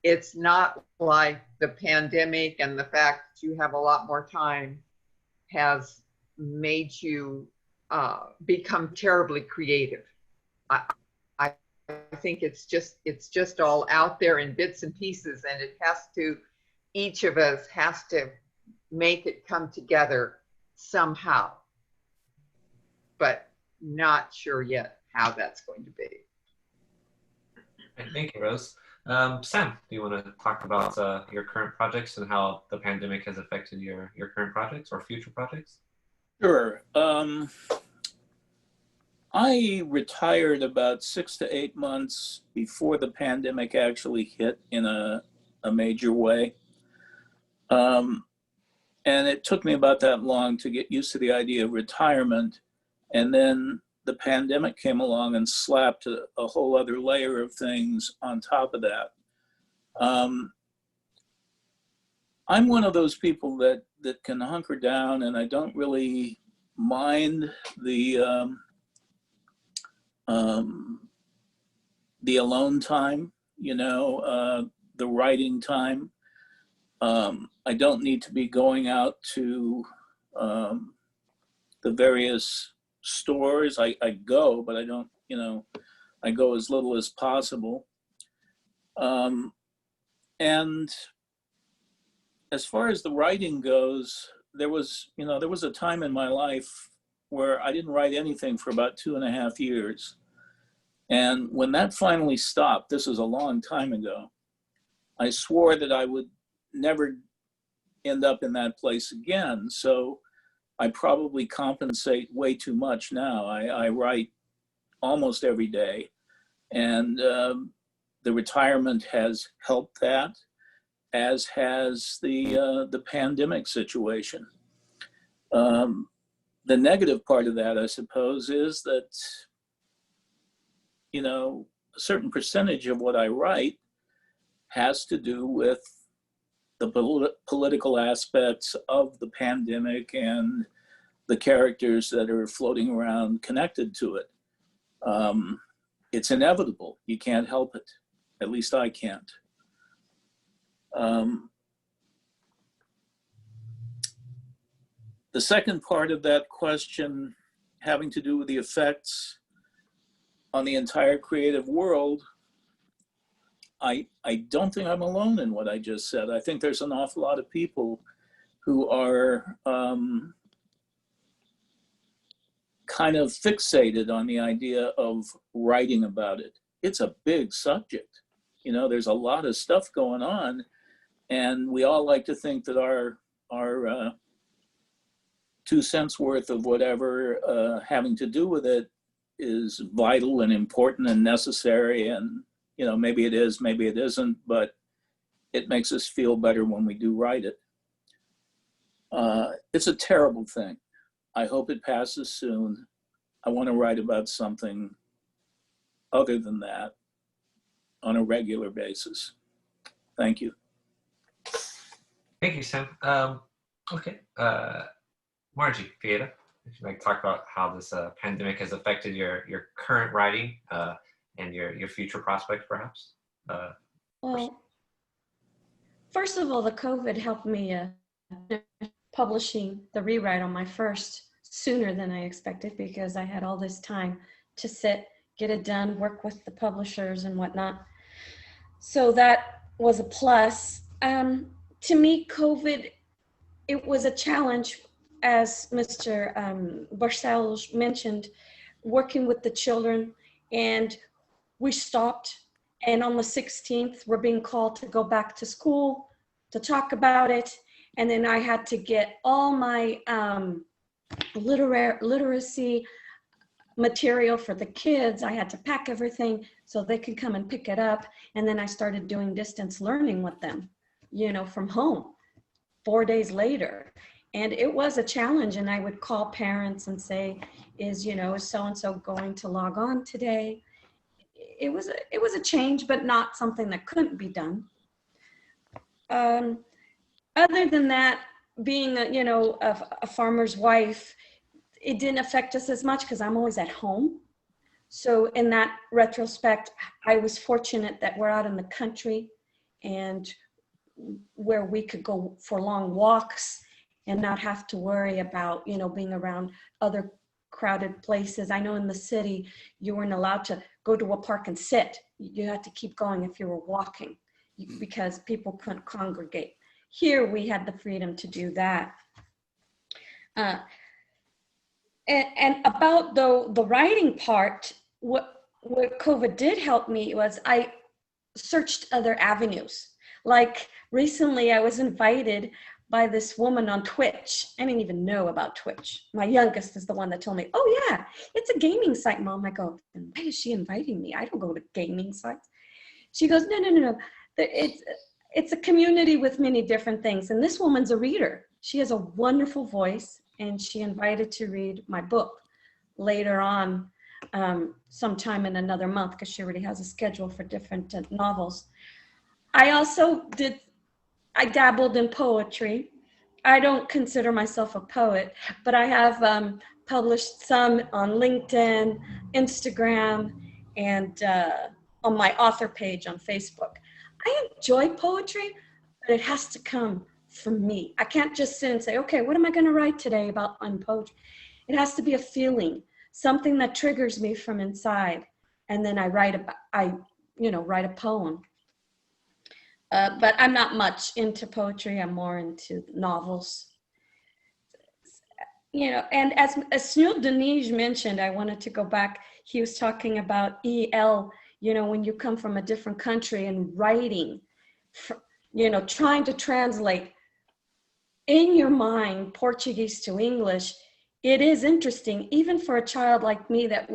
it's not like the pandemic and the fact that you have a lot more time has made you become terribly creative. I think it's just all out there in bits and pieces, and each of us has to make it come together somehow, but not sure yet how that's going to be. Thank you, Rose. Sam, do you want to talk about your current projects and how the pandemic has affected your current projects or future projects? Sure. I retired about 6 to 8 months before the pandemic actually hit in a major way. And it took me about that long to get used to the idea of retirement. And then the pandemic came along and slapped a whole other layer of things on top of that. I'm one of those people that can hunker down, and I don't really mind the alone time, you know, the writing time. I don't need to be going out to the various stores. I go, but I don't, you know, I go as little as possible. And as far as the writing goes, there was a time in my life where I didn't write anything for about 2.5 years. And when that finally stopped, this was a long time ago, I swore that I would never end up in that place again. So I probably compensate way too much now. I write almost every day. And the retirement has helped that, as has the pandemic situation. The negative part of that, I suppose, is that, you know, a certain percentage of what I write has to do with the political aspects of the pandemic and the characters that are floating around connected to it. It's inevitable. You can't help it. At least I can't. The second part of that question, having to do with the effects on the entire creative world, I don't think I'm alone in what I just said. I think there's an awful lot of people who are kind of fixated on the idea of writing about it. It's a big subject. You know, there's a lot of stuff going on, and we all like to think that our 2 cents worth of whatever having to do with it is vital and important and necessary. And, you know, maybe it is, maybe it isn't, but it makes us feel better when we do write it. It's a terrible thing. I hope it passes soon. I want to write about something other than that on a regular basis. Thank you. Thank you, Sam. Okay, Margie, Pereira, if you'd like to talk about how this pandemic has affected your current writing and your future prospects, perhaps. Well, first of all, the COVID helped me publishing the rewrite on my first sooner than I expected, because I had all this time to sit, get it done, work with the publishers and whatnot. So that was a plus. To me, COVID, it was a challenge, as Mr. Barcellos mentioned, working with the children, and we stopped. And on the 16th, we're being called to go back to school to talk about it. And then I had to get all my literacy material for the kids. I had to pack everything so they could come and pick it up. And then I started doing distance learning with them, you know, from home 4 days later. And it was a challenge. And I would call parents and say, is so-and-so going to log on today? It was a change, but not something that couldn't be done. Other than that, being a farmer's wife, it didn't affect us as much because I'm always at home. So in that retrospect, I was fortunate that we're out in the country and where we could go for long walks and not have to worry about, being around other crowded places. I know in the city, you weren't allowed to go to a park and sit. You had to keep going if you were walking because people couldn't congregate. Here, we had the freedom to do that. And about the writing part, what COVID did help me was I searched other avenues. Like recently, I was invited by this woman on Twitch. I didn't even know about Twitch. My youngest is the one that told me, oh yeah, it's a gaming site, Mom. I go, then why is she inviting me? I don't go to gaming sites. She goes, no. It's a community with many different things. And this woman's a reader. She has a wonderful voice, and she invited to read my book later on, sometime in another month, because she already has a schedule for different novels. I dabbled in poetry. I don't consider myself a poet, but I have published some on LinkedIn, Instagram, and on my author page on Facebook. I enjoy poetry, but it has to come from me. I can't just sit and say, okay, what am I going to write today on poetry? It has to be a feeling, something that triggers me from inside, and then I write a poem. But I'm not much into poetry. I'm more into novels. And as Diniz mentioned, I wanted to go back. He was talking about EL, when you come from a different country and writing, trying to translate in your mind Portuguese to English. It is interesting, even for a child like me that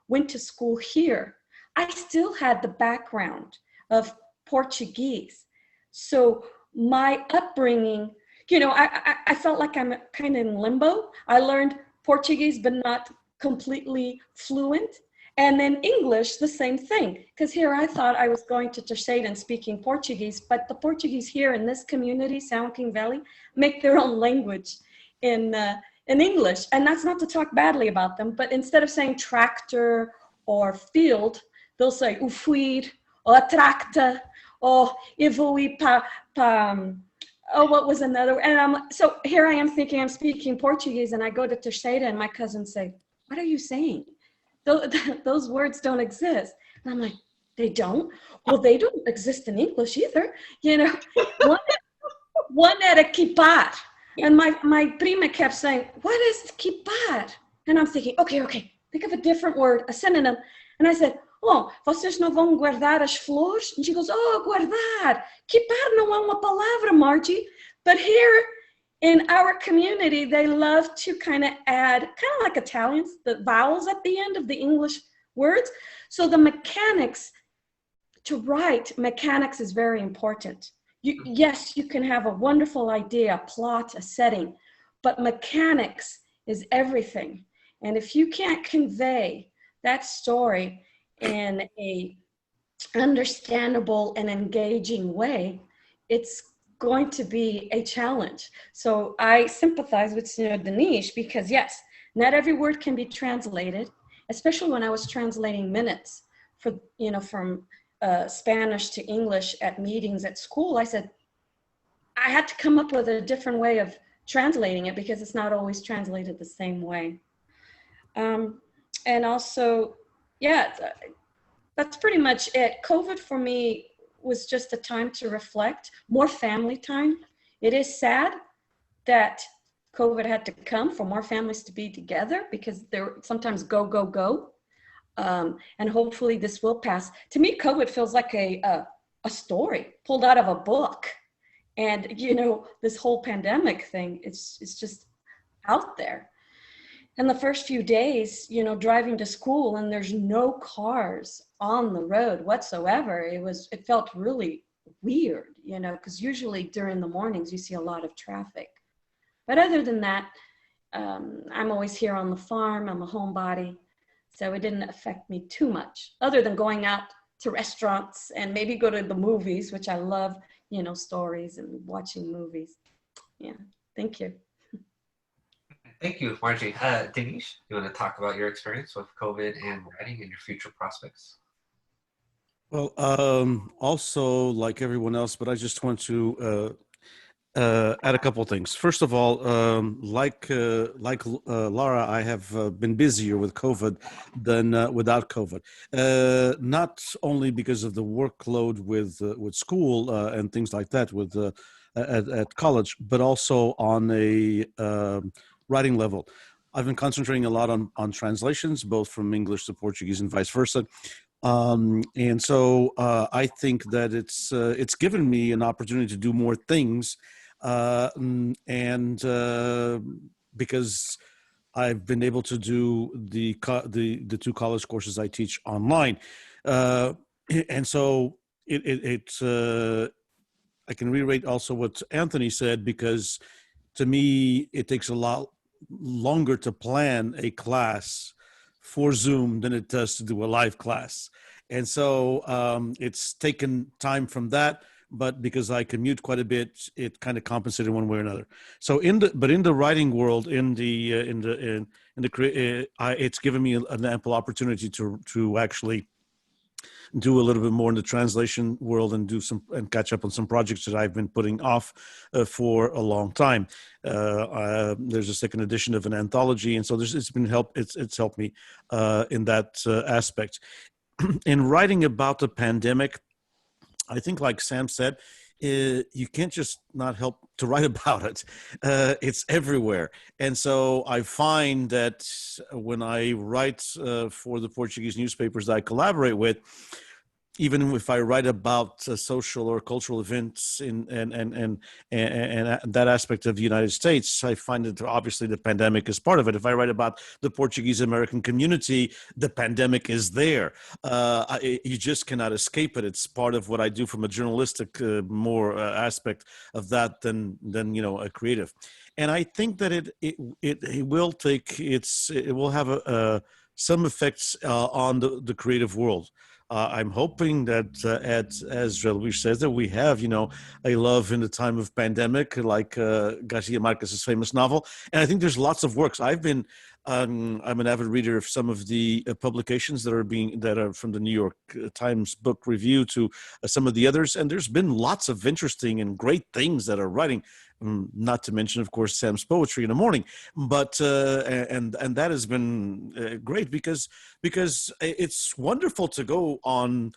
went to school here. I still had the background of Portuguese. So my upbringing, I felt like I'm kind of in limbo. I learned Portuguese, but not completely fluent. And then English, the same thing. Because here I thought I was going to Terceira speaking Portuguese, but the Portuguese here in this community, São King Valley, make their own language in English. And that's not to talk badly about them, but instead of saying tractor or field, they'll say o fuir, or a tracta, oh, evolui oh, what was another? And so here I am thinking I'm speaking Portuguese, and I go to Terceira, and my cousins say, what are you saying? Those words don't exist. And I'm like, they don't? Well, they don't exist in English either. You know, one era kipar. And my prima kept saying, what is kipar? And I'm thinking, okay, think of a different word, a synonym. And I said, oh, vocês não vão guardar as flores? And she goes, oh, guardar. Kipar não é uma palavra, Margie. But here in our community, they love to kind of add, kind of like Italians, the vowels at the end of the English words. So the mechanics, to write, mechanics is very important. Yes, you can have a wonderful idea, a plot, a setting, but mechanics is everything. And if you can't convey that story in a understandable and engaging way, it's going to be a challenge. So I sympathize with Senor Diniz because yes, not every word can be translated, especially when I was translating minutes for, you know, from Spanish to English at meetings at school. I said, I had to come up with a different way of translating it because it's not always translated the same way. And also, yeah, that's pretty much it. COVID for me was just a time to reflect, more family time. It is sad that COVID had to come for more families to be together because they're sometimes go. And hopefully this will pass. To me, COVID feels like a story pulled out of a book. And, you know, this whole pandemic thing, it's just out there. And the first few days, you know, driving to school and there's no cars on the road whatsoever. It felt really weird, you know, because usually during the mornings you see a lot of traffic. But other than that, I'm always here on the farm. I'm a homebody. So it didn't affect me too much other than going out to restaurants and maybe go to the movies, which I love, you know, stories and watching movies. Yeah, thank you. Thank you, Margie. Diniz, you want to talk about your experience with COVID and writing and your future prospects? Well, also like everyone else, but I just want to add a couple of things. First of all, like Lara, I have been busier with COVID than without COVID. Not only because of the workload with school and things like that with at college, but also on a writing level. I've been concentrating a lot on translations, both from English to Portuguese and vice versa. And so I think that it's given me an opportunity to do more things, and because I've been able to do the two college courses I teach online, and so I can reiterate also what Anthony said, because to me it takes a lot longer to plan a class for Zoom than it does to do a live class. And so it's taken time from that, but because I commute quite a bit, it kind of compensated one way or another. So in the writing world, it's given me an ample opportunity to actually do a little bit more in the translation world and catch up on some projects that I've been putting off for a long time. There's a second edition of an anthology, and so it's helped me in that aspect. In writing about the pandemic, I think, like Sam said, you can't just not help to write about it. It's everywhere. And so I find that when I write for the Portuguese newspapers that I collaborate with, even if I write about social or cultural events and that aspect of the United States, I find that obviously the pandemic is part of it. If I write about the Portuguese American community, the pandemic is there. You just cannot escape it. It's part of what I do from a journalistic more aspect of that than a creative. And I think that it will have some effects on the creative world. I'm hoping that, as Luis says, that we have, a love in the time of pandemic, like Garcia Marquez's famous novel. And I think there's lots of works. I'm an avid reader of some of the publications that are from the New York Times Book Review to some of the others, and there's been lots of interesting and great things that are writing. Not to mention, of course, Sam's poetry in the morning, but and that has been great because it's wonderful to go on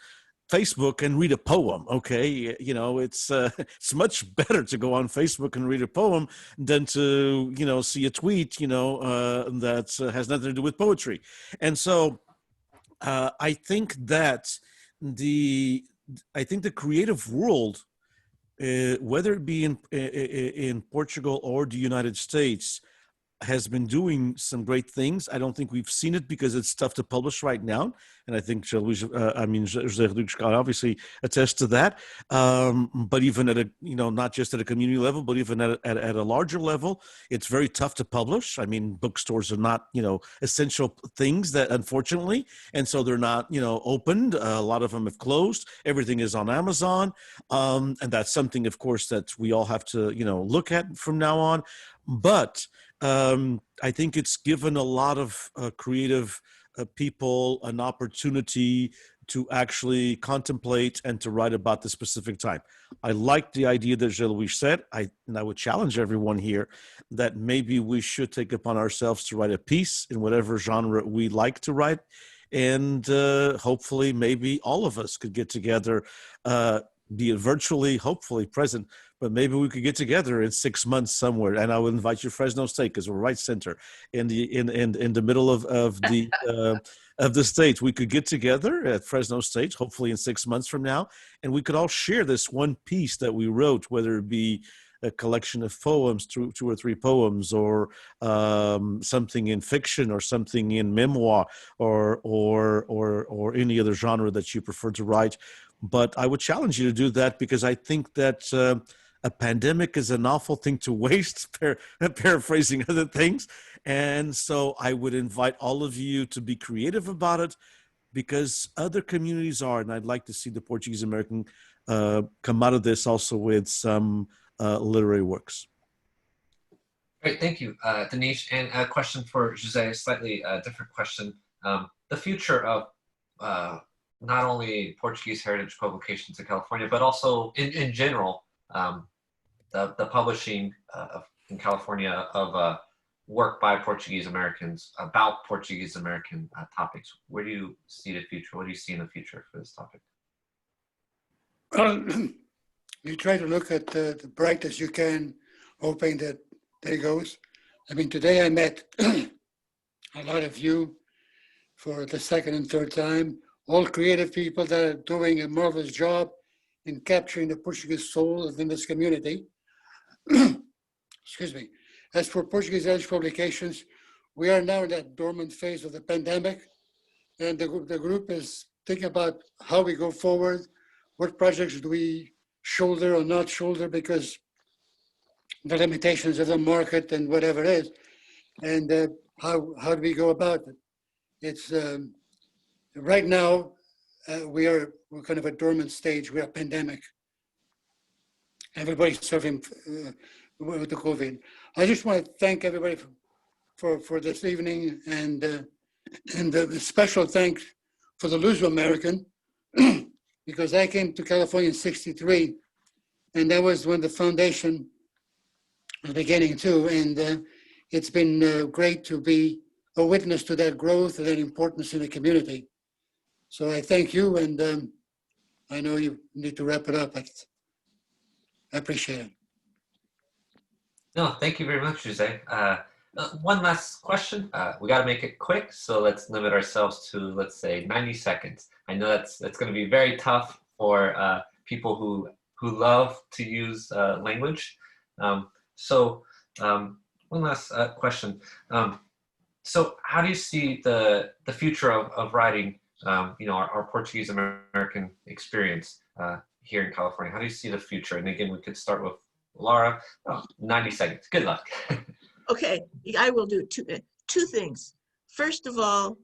Facebook and read a poem. Okay, it's much better to go on Facebook and read a poem than to see a tweet that has nothing to do with poetry. And so I think that the creative world, whether it be in Portugal or the United States, has been doing some great things. I don't think we've seen it because it's tough to publish right now, and I think José Rodrigues can obviously attest to that. But even at not just at a community level, but even at a larger level, it's very tough to publish. I mean, bookstores are not essential things, that unfortunately, and so they're not opened. A lot of them have closed. Everything is on Amazon, and that's something, of course, that we all have to look at from now on. But I think it's given a lot of creative people an opportunity to actually contemplate and to write about the specific time. I like the idea that Jean-Louis said, and I would challenge everyone here that maybe we should take upon ourselves to write a piece in whatever genre we like to write. And hopefully maybe all of us could get together, be it virtually, hopefully present, but maybe we could get together in 6 months somewhere. And I would invite you to Fresno State, because we're right center in the middle of the state. We could get together at Fresno State, hopefully in 6 months from now, and we could all share this one piece that we wrote, whether it be a collection of poems, two or three poems, or something in fiction, or something in memoir, or any other genre that you prefer to write. But I would challenge you to do that, because I think that a pandemic is an awful thing to waste, paraphrasing other things. And so I would invite all of you to be creative about it, because other communities are, and I'd like to see the Portuguese American come out of this also with some literary works. Great, thank you, Diniz. And a question for José, a slightly different question. The future of not only Portuguese heritage publications in California, but also in general, the publishing in California of work by Portuguese Americans about Portuguese American topics. Where do you see the future? What do you see in the future for this topic? Well, you try to look at the bright as you can, hoping that there goes. I mean, today I met a lot of you for the second and third time, all creative people that are doing a marvelous job in capturing the Portuguese soul within this community. Excuse me. As for Portuguese heritage publications, we are now in that dormant phase of the pandemic, and the group is thinking about how we go forward, what projects do we shoulder or not shoulder, because the limitations of the market and whatever it is, and how do we go about it? It's right now we're kind of a dormant stage. We are pandemic. Everybody's suffering with the COVID. I just want to thank everybody for this evening, and the special thanks for the Luso-American, because I came to California in '63, and that was when the foundation was beginning too, and it's been great to be a witness to that growth and that importance in the community. So I thank you, and I know you need to wrap it up. I appreciate it. No, thank you very much, José. One last question. We got to make it quick, so let's limit ourselves to, let's say, 90 seconds. I know that's going to be very tough for people who love to use language. So one last question. So how do you see the future of writing, our Portuguese American experience here in California? How do you see the future? And again, we could start with Lara. 90 seconds. Good luck. Okay, I will do two things. First of all,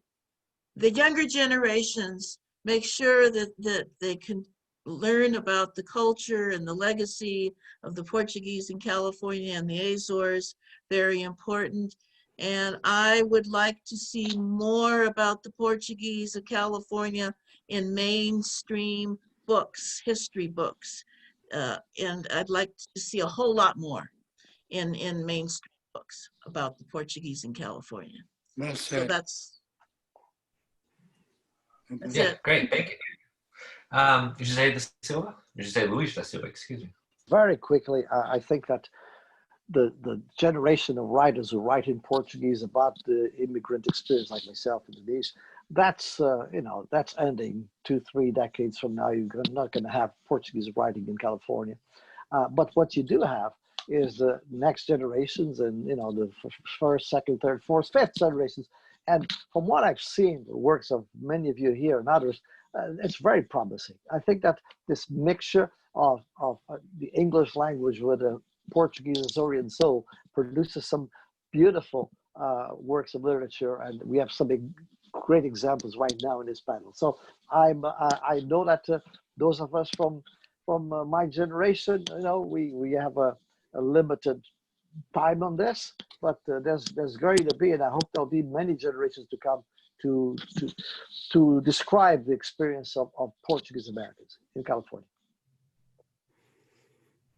the younger generations make sure that they can learn about the culture and the legacy of the Portuguese in California and the Azores, very important. And I would like to see more about the Portuguese of California in mainstream books, history books. And I'd like to see a whole lot more in mainstream books about the Portuguese in California. Well So said. that's Yeah, it. great, thank you. José da Silva? José Luís da Silva, excuse me. Very quickly, I think that the generation of writers who write in Portuguese about the immigrant experience, like myself and Diniz, that's that's ending 2-3 decades from now. You're not going to have Portuguese writing in California, but what you do have is the next generations, and the first, second, third, fourth, fifth generations. And from what I've seen, the works of many of you here and others, it's very promising. I think that this mixture of the English language with the Portuguese and Azorian soul produces some beautiful works of literature, and we have some great examples right now in this panel. So I know that those of us from my generation, we have a limited time on this, but there's going to be, and I hope there'll be many generations to come to describe the experience of Portuguese Americans in California.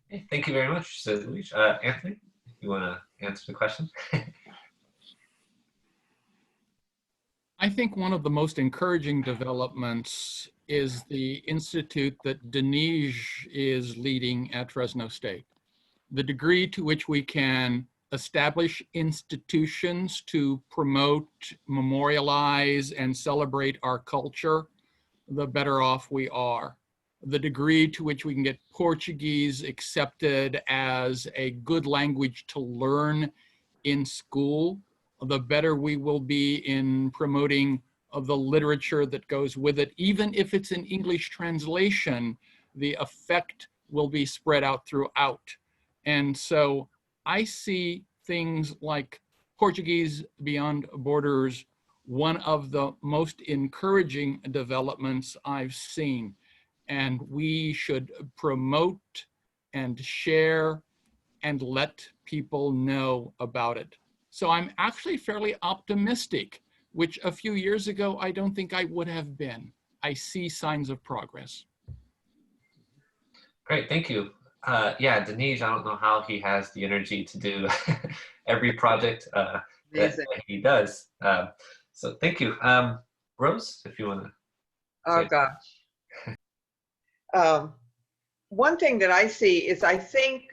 Okay, thank you very much, Luis. Anthony, you want to answer the question? I think one of the most encouraging developments is the institute that Diniz is leading at Fresno State. The degree to which we can establish institutions to promote, memorialize, and celebrate our culture, the better off we are. The degree to which we can get Portuguese accepted as a good language to learn in school, the better we will be in promoting of the literature that goes with it. Even if it's an English translation, the effect will be spread out throughout. And so I see things like Portuguese Beyond Borders, one of the most encouraging developments I've seen. And we should promote and share and let people know about it. So I'm actually fairly optimistic, which a few years ago, I don't think I would have been. I see signs of progress. Great, thank you. Yeah, Diniz, I don't know how he has the energy to do every project that he does. So thank you. Rose, if you want to. Oh, gosh. One thing that I see is I think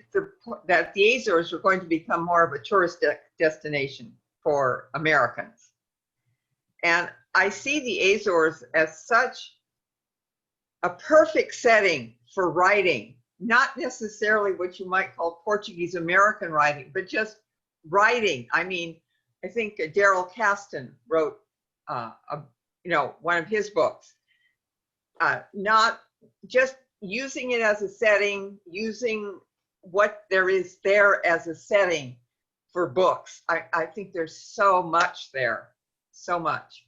that the Azores are going to become more of a tourist destination for Americans. And I see the Azores as such a perfect setting for writing, not necessarily what you might call Portuguese American writing, but just writing. I mean, I think Daryl Caston wrote, one of his books, not just using it as a setting, using what there is there as a setting for books. I think there's so much there, so much.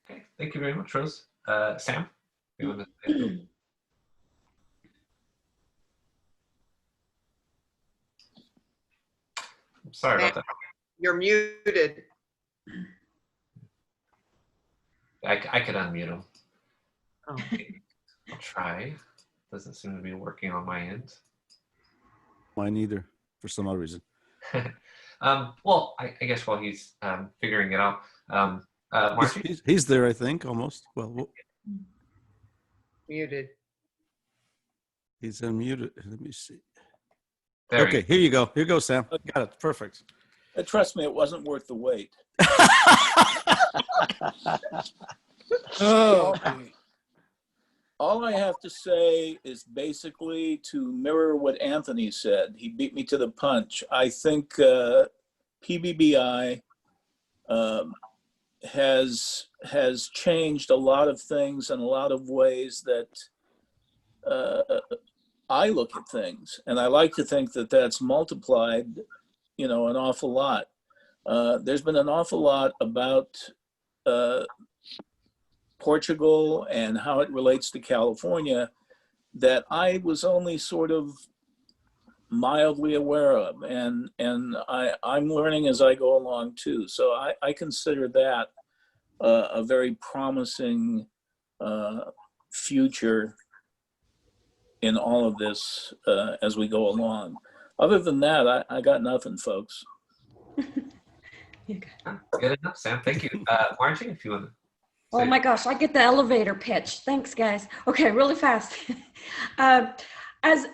Okay, thank you very much, Rose. Sam, you want to? I'm sorry about that. You're muted. I could unmute him. Oh. I'll try. Doesn't seem to be working on my end. Mine either, for some odd reason. Well, I guess while he's figuring it out, Marcy? He's there, I think, almost. Well, Muted. he's unmuted. Let me see. There Okay, here you go. Here you go, Sam. Got it. Perfect. Trust me, it wasn't worth the wait. Oh, all I have to say is basically to mirror what Anthony said. He beat me to the punch. I think PBBI has changed a lot of things in a lot of ways that I look at things, and I like to think that that's multiplied, an awful lot. there's been an awful lot about Portugal and how it relates to California that I was only sort of mildly aware of, and I'm learning as I go along too. So I consider that a very promising future in all of this as we go along. Other than that, I got nothing, folks. Good enough, Sam. Thank you. Margie, if you want to. Oh my gosh, I get the elevator pitch. Thanks, guys. Okay, really fast. As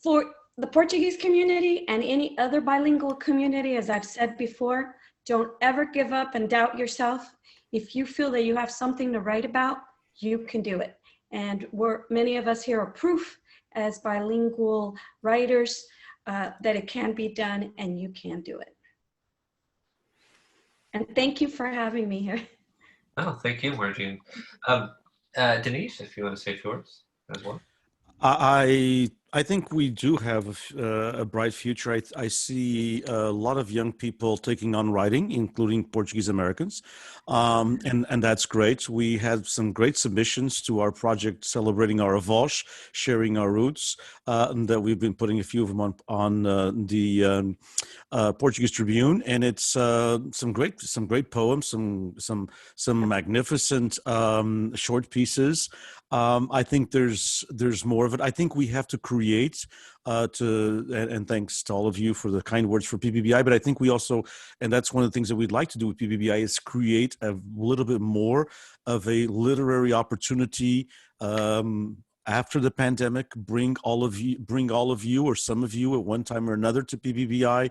for the Portuguese community and any other bilingual community, as I've said before, don't ever give up and doubt yourself. If you feel that you have something to write about, you can do it. And many of us here are proof as bilingual writers that it can be done and you can do it. And thank you for having me here. Oh, thank you, Margie. Diniz, if you want to say a few words as well. I think we do have a bright future. I see a lot of young people taking on writing, including Portuguese Americans, and that's great. We had some great submissions to our project celebrating our avós, sharing our roots, and that we've been putting a few of them on the Portuguese Tribune, and it's some great poems, some magnificent short pieces. I think there's more of it. I think we have to create and thanks to all of you for the kind words for PBBI, but I think we also, and that's one of the things that we'd like to do with PBBI, is create a little bit more of a literary opportunity after the pandemic. Bring all of you or some of you at one time or another to PBBI.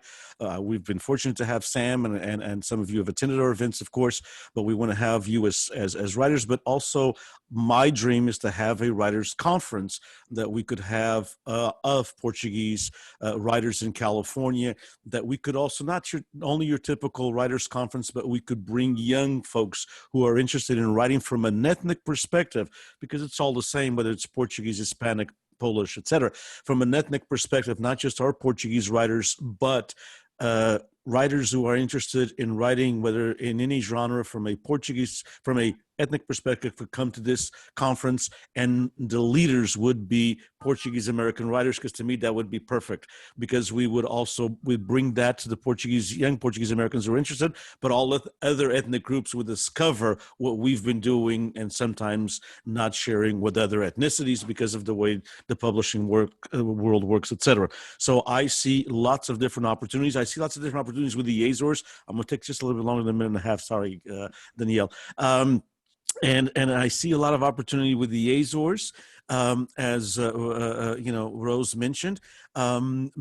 We've been fortunate to have Sam and some of you have attended our events, of course, but we want to have you as writers. But also my dream is to have a writers conference that we could have of Portuguese writers in California, that we could also, not only your typical writers conference, but we could bring young folks who are interested in writing from an ethnic perspective, because it's all the same, whether it's Portuguese, Hispanic, Polish, etc. From an ethnic perspective, not just our Portuguese writers, but writers who are interested in writing, whether in any genre, from a ethnic perspective, could come to this conference, and the leaders would be Portuguese American writers, because to me that would be perfect, because we bring that to the young Portuguese Americans who are interested, but all other ethnic groups would discover what we've been doing and sometimes not sharing with other ethnicities because of the way the publishing world works, etc. So I see lots of different opportunities. I see lots of different opportunities with the Azores. I'm going to take just a little bit longer than a minute and a half. Sorry, Danielle. And I see a lot of opportunity with the Azores, as Rose mentioned,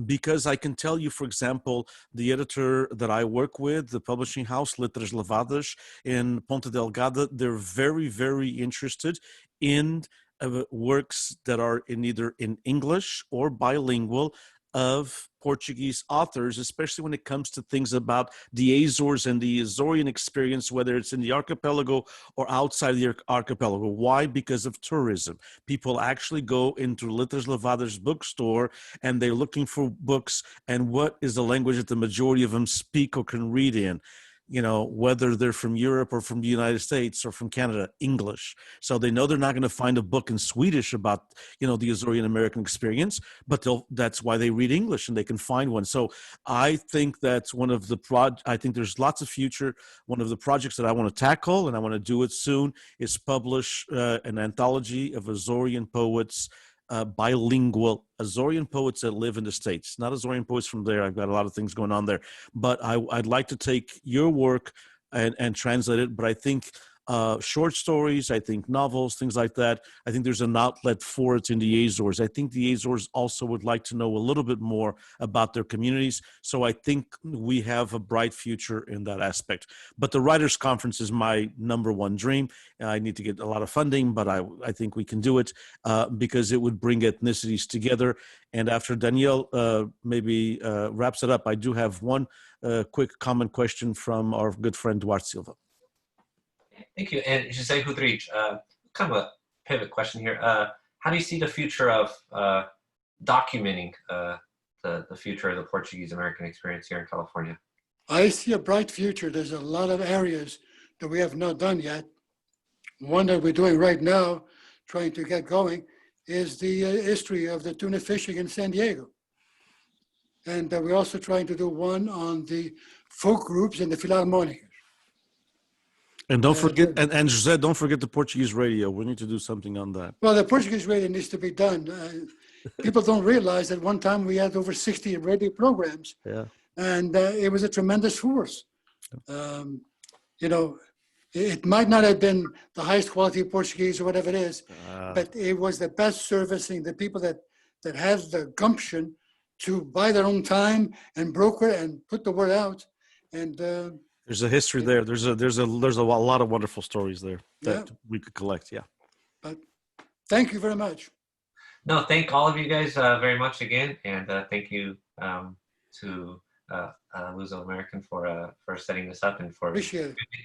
because I can tell you, for example, the editor that I work with, the publishing house Letras Lavadas in Ponta Delgada, they're very, very interested in works that are either in English or bilingual of Portuguese authors, especially when it comes to things about the Azores and the Azorean experience, whether it's in the archipelago or outside the archipelago. Why? Because of tourism. People actually go into Letras Lavadas bookstore and they're looking for books, and what is the language that the majority of them speak or can read in? Whether they're from Europe or from the United States or from Canada, English. So they know they're not going to find a book in Swedish about, the Azorean American experience, but that's why they read English and they can find one. So I think that's one of the I think there's lots of future. One of the projects that I want to tackle, and I want to do it soon, is publish an anthology of Azorean poets, bilingual Azorean poets that live in the States, not Azorean poets from there. I've got a lot of things going on there, but I'd like to take your work and translate it. But I think short stories, I think novels, things like that, I think there's an outlet for it in the Azores. I think the Azores also would like to know a little bit more about their communities. So I think we have a bright future in that aspect. But the Writers' Conference is my number one dream. I need to get a lot of funding, but I think we can do it because it would bring ethnicities together. And after Danielle maybe wraps it up, I do have one quick comment question from our good friend Duarte Silva. Thank you. And José Rodrigues, kind of a pivot question here. How do you see the future of documenting the future of the Portuguese American experience here in California? I see a bright future. There's a lot of areas that we have not done yet. One that we're doing right now, trying to get going, is the history of the tuna fishing in San Diego. And we're also trying to do one on the folk groups and the Philharmonic. And don't forget, and José, don't forget the Portuguese radio. We need to do something on that. Well, the Portuguese radio needs to be done. People don't realize that one time we had over 60 radio programs. Yeah. And it was a tremendous force. You know, it might not have been the highest quality of Portuguese or whatever it is, but it was the best servicing the people that has the gumption to buy their own time and broker and put the word out. And there's a history there. There's a lot of wonderful stories there that we could collect. Yeah. But thank you very much. No, thank all of you guys very much again, and thank you to Luso-American for setting this up and for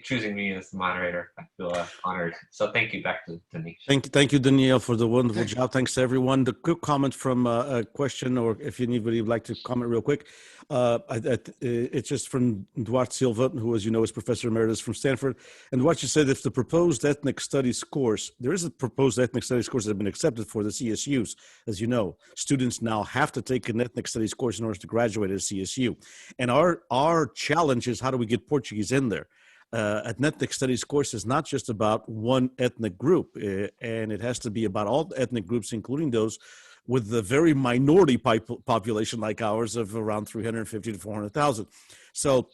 choosing me as the moderator. I feel honored. So thank you. Back to Diniz. Thank you, Danielle, for the wonderful job. Thanks to everyone. The quick comment from a question, or if anybody would like to comment real quick, it's just from Duarte Silva, who, as you know, is Professor Emeritus from Stanford. And Duarte said, if the proposed ethnic studies course, there is a proposed ethnic studies course that has been accepted for the CSUs. As you know, students now have to take an ethnic studies course in order to graduate at CSU. And our challenge is, how do we get Portuguese in there? An ethnic studies course is not just about one ethnic group, and it has to be about all ethnic groups, including those with the very minority population like ours of around 350 to 400,000. So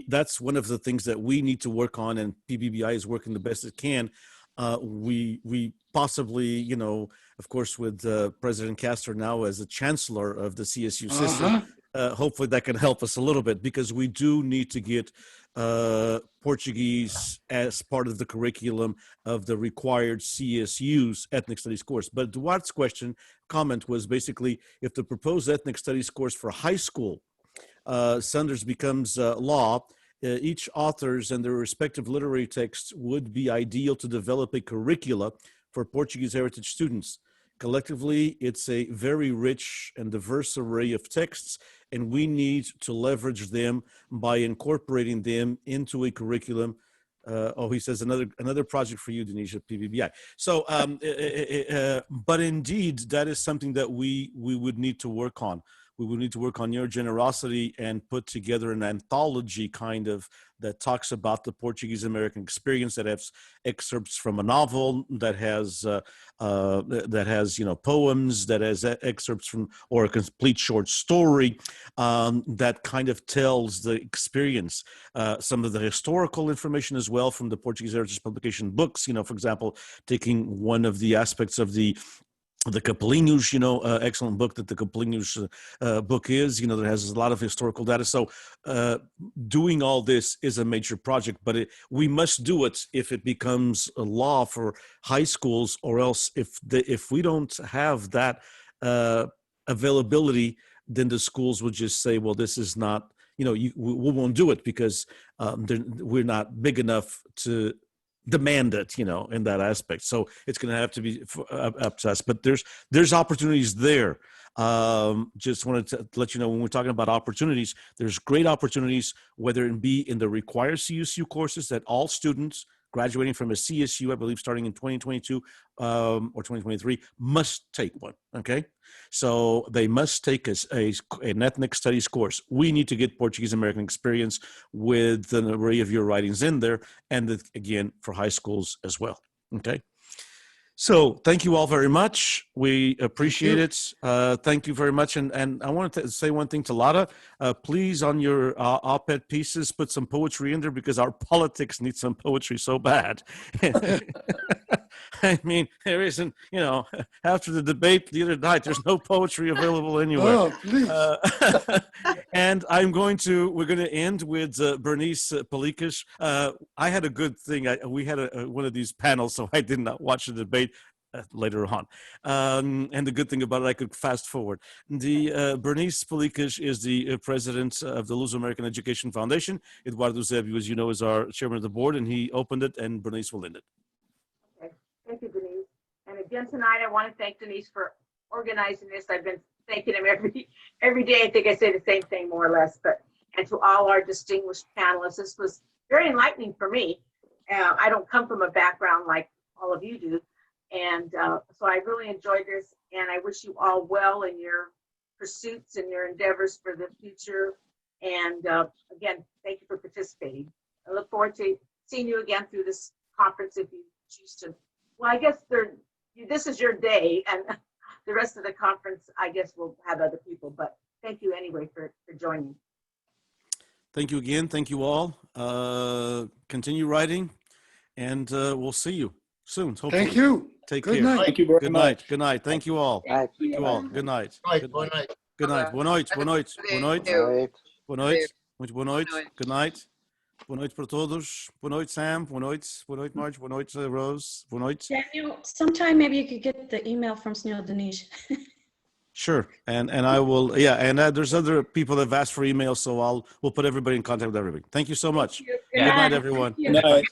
that's one of the things that we need to work on, and PBBI is working the best it can. We possibly, you know, of course, with President Castro now as the chancellor of the CSU system, hopefully that can help us a little bit, because we do need to get Portuguese as part of the curriculum of the required CSU's ethnic studies course. But Duarte's comment was basically, if the proposed ethnic studies course for high school Sanders becomes law, each authors and their respective literary texts would be ideal to develop a curricula for Portuguese heritage students. Collectively, it's a very rich and diverse array of texts, and we need to leverage them by incorporating them into a curriculum. He says another project for you, Diniz, at PBBI. So, but indeed, that is something that we would need to work on. We would need to work on your generosity and put together an anthology kind of that talks about the Portuguese American experience, that has excerpts from a novel, that has poems, that has excerpts from, or a complete short story that kind of tells the experience. Some of the historical information as well from the Portuguese Heritage Publication books. For example, taking one of the aspects of the Capelinhos, excellent book that the Capelinhos book is, that has a lot of historical data. So doing all this is a major project, but we must do it if it becomes a law for high schools, or else if we don't have that availability, then the schools would just say, well, this is not, we won't do it because we're not big enough to demand it, in that aspect. So it's going to have to be up to us. But there's opportunities there. Just wanted to let you know, when we're talking about opportunities, there's great opportunities, whether it be in the required CSU courses that all students graduating from a CSU, I believe starting in 2022 or 2023, must take one, okay? So they must take an ethnic studies course. We need to get Portuguese American experience with an array of your writings in there, and again, for high schools as well, okay? So thank you all very much. We appreciate it. Thank you very much. And I wanted to say one thing to Lara. Please, on your op-ed pieces, put some poetry in there, because our politics need some poetry so bad. I mean, there isn't, after the debate the other night, there's no poetry available anywhere. Oh, please. And we're going to end with Bernice Pelikas. I had a good thing. We had one of these panels, so I did not watch the debate later on. And the good thing about it, I could fast forward. Bernice Pelikas is the president of the Luso-American Education Foundation. Eduardo Zebio, as you know, is our chairman of the board, and he opened it, and Bernice will end it. Okay. Thank you, Diniz. And again tonight, I want to thank Diniz for organizing this. I've been thanking him every day. I think I say the same thing more or less, but and to all our distinguished panelists. This was very enlightening for me. I don't come from a background like all of you do. And so I really enjoyed this, and I wish you all well in your pursuits and your endeavors for the future. And again, thank you for participating. I look forward to seeing you again through this conference if you choose to. Well, I guess this is your day, and the rest of the conference, I guess, will have other people. But thank you anyway for joining. Thank you again. Thank you all. Continue writing, and we'll see you soon. Hopefully. Thank you. Take Good care. night. Thank you very Good much. night. Good night. Thank you all. Thank Thank you all. Good night. Good night. Good night. Boa noite. Boa noite. Boa noite. Right. Boa noite. Muito boa noite. Good night. Boa noite para todos. Boa noite, Sam. Boa noite. Boa noite, Marge. Boa noite, Rose. Boa noite. Daniel, sometime maybe you could get the email from Senor Diniz. Sure. And I will, yeah. And there's other people that have asked for emails, so we'll put everybody in contact with everybody. Thank you so much. Good Good night, everyone. Thank you. Good night.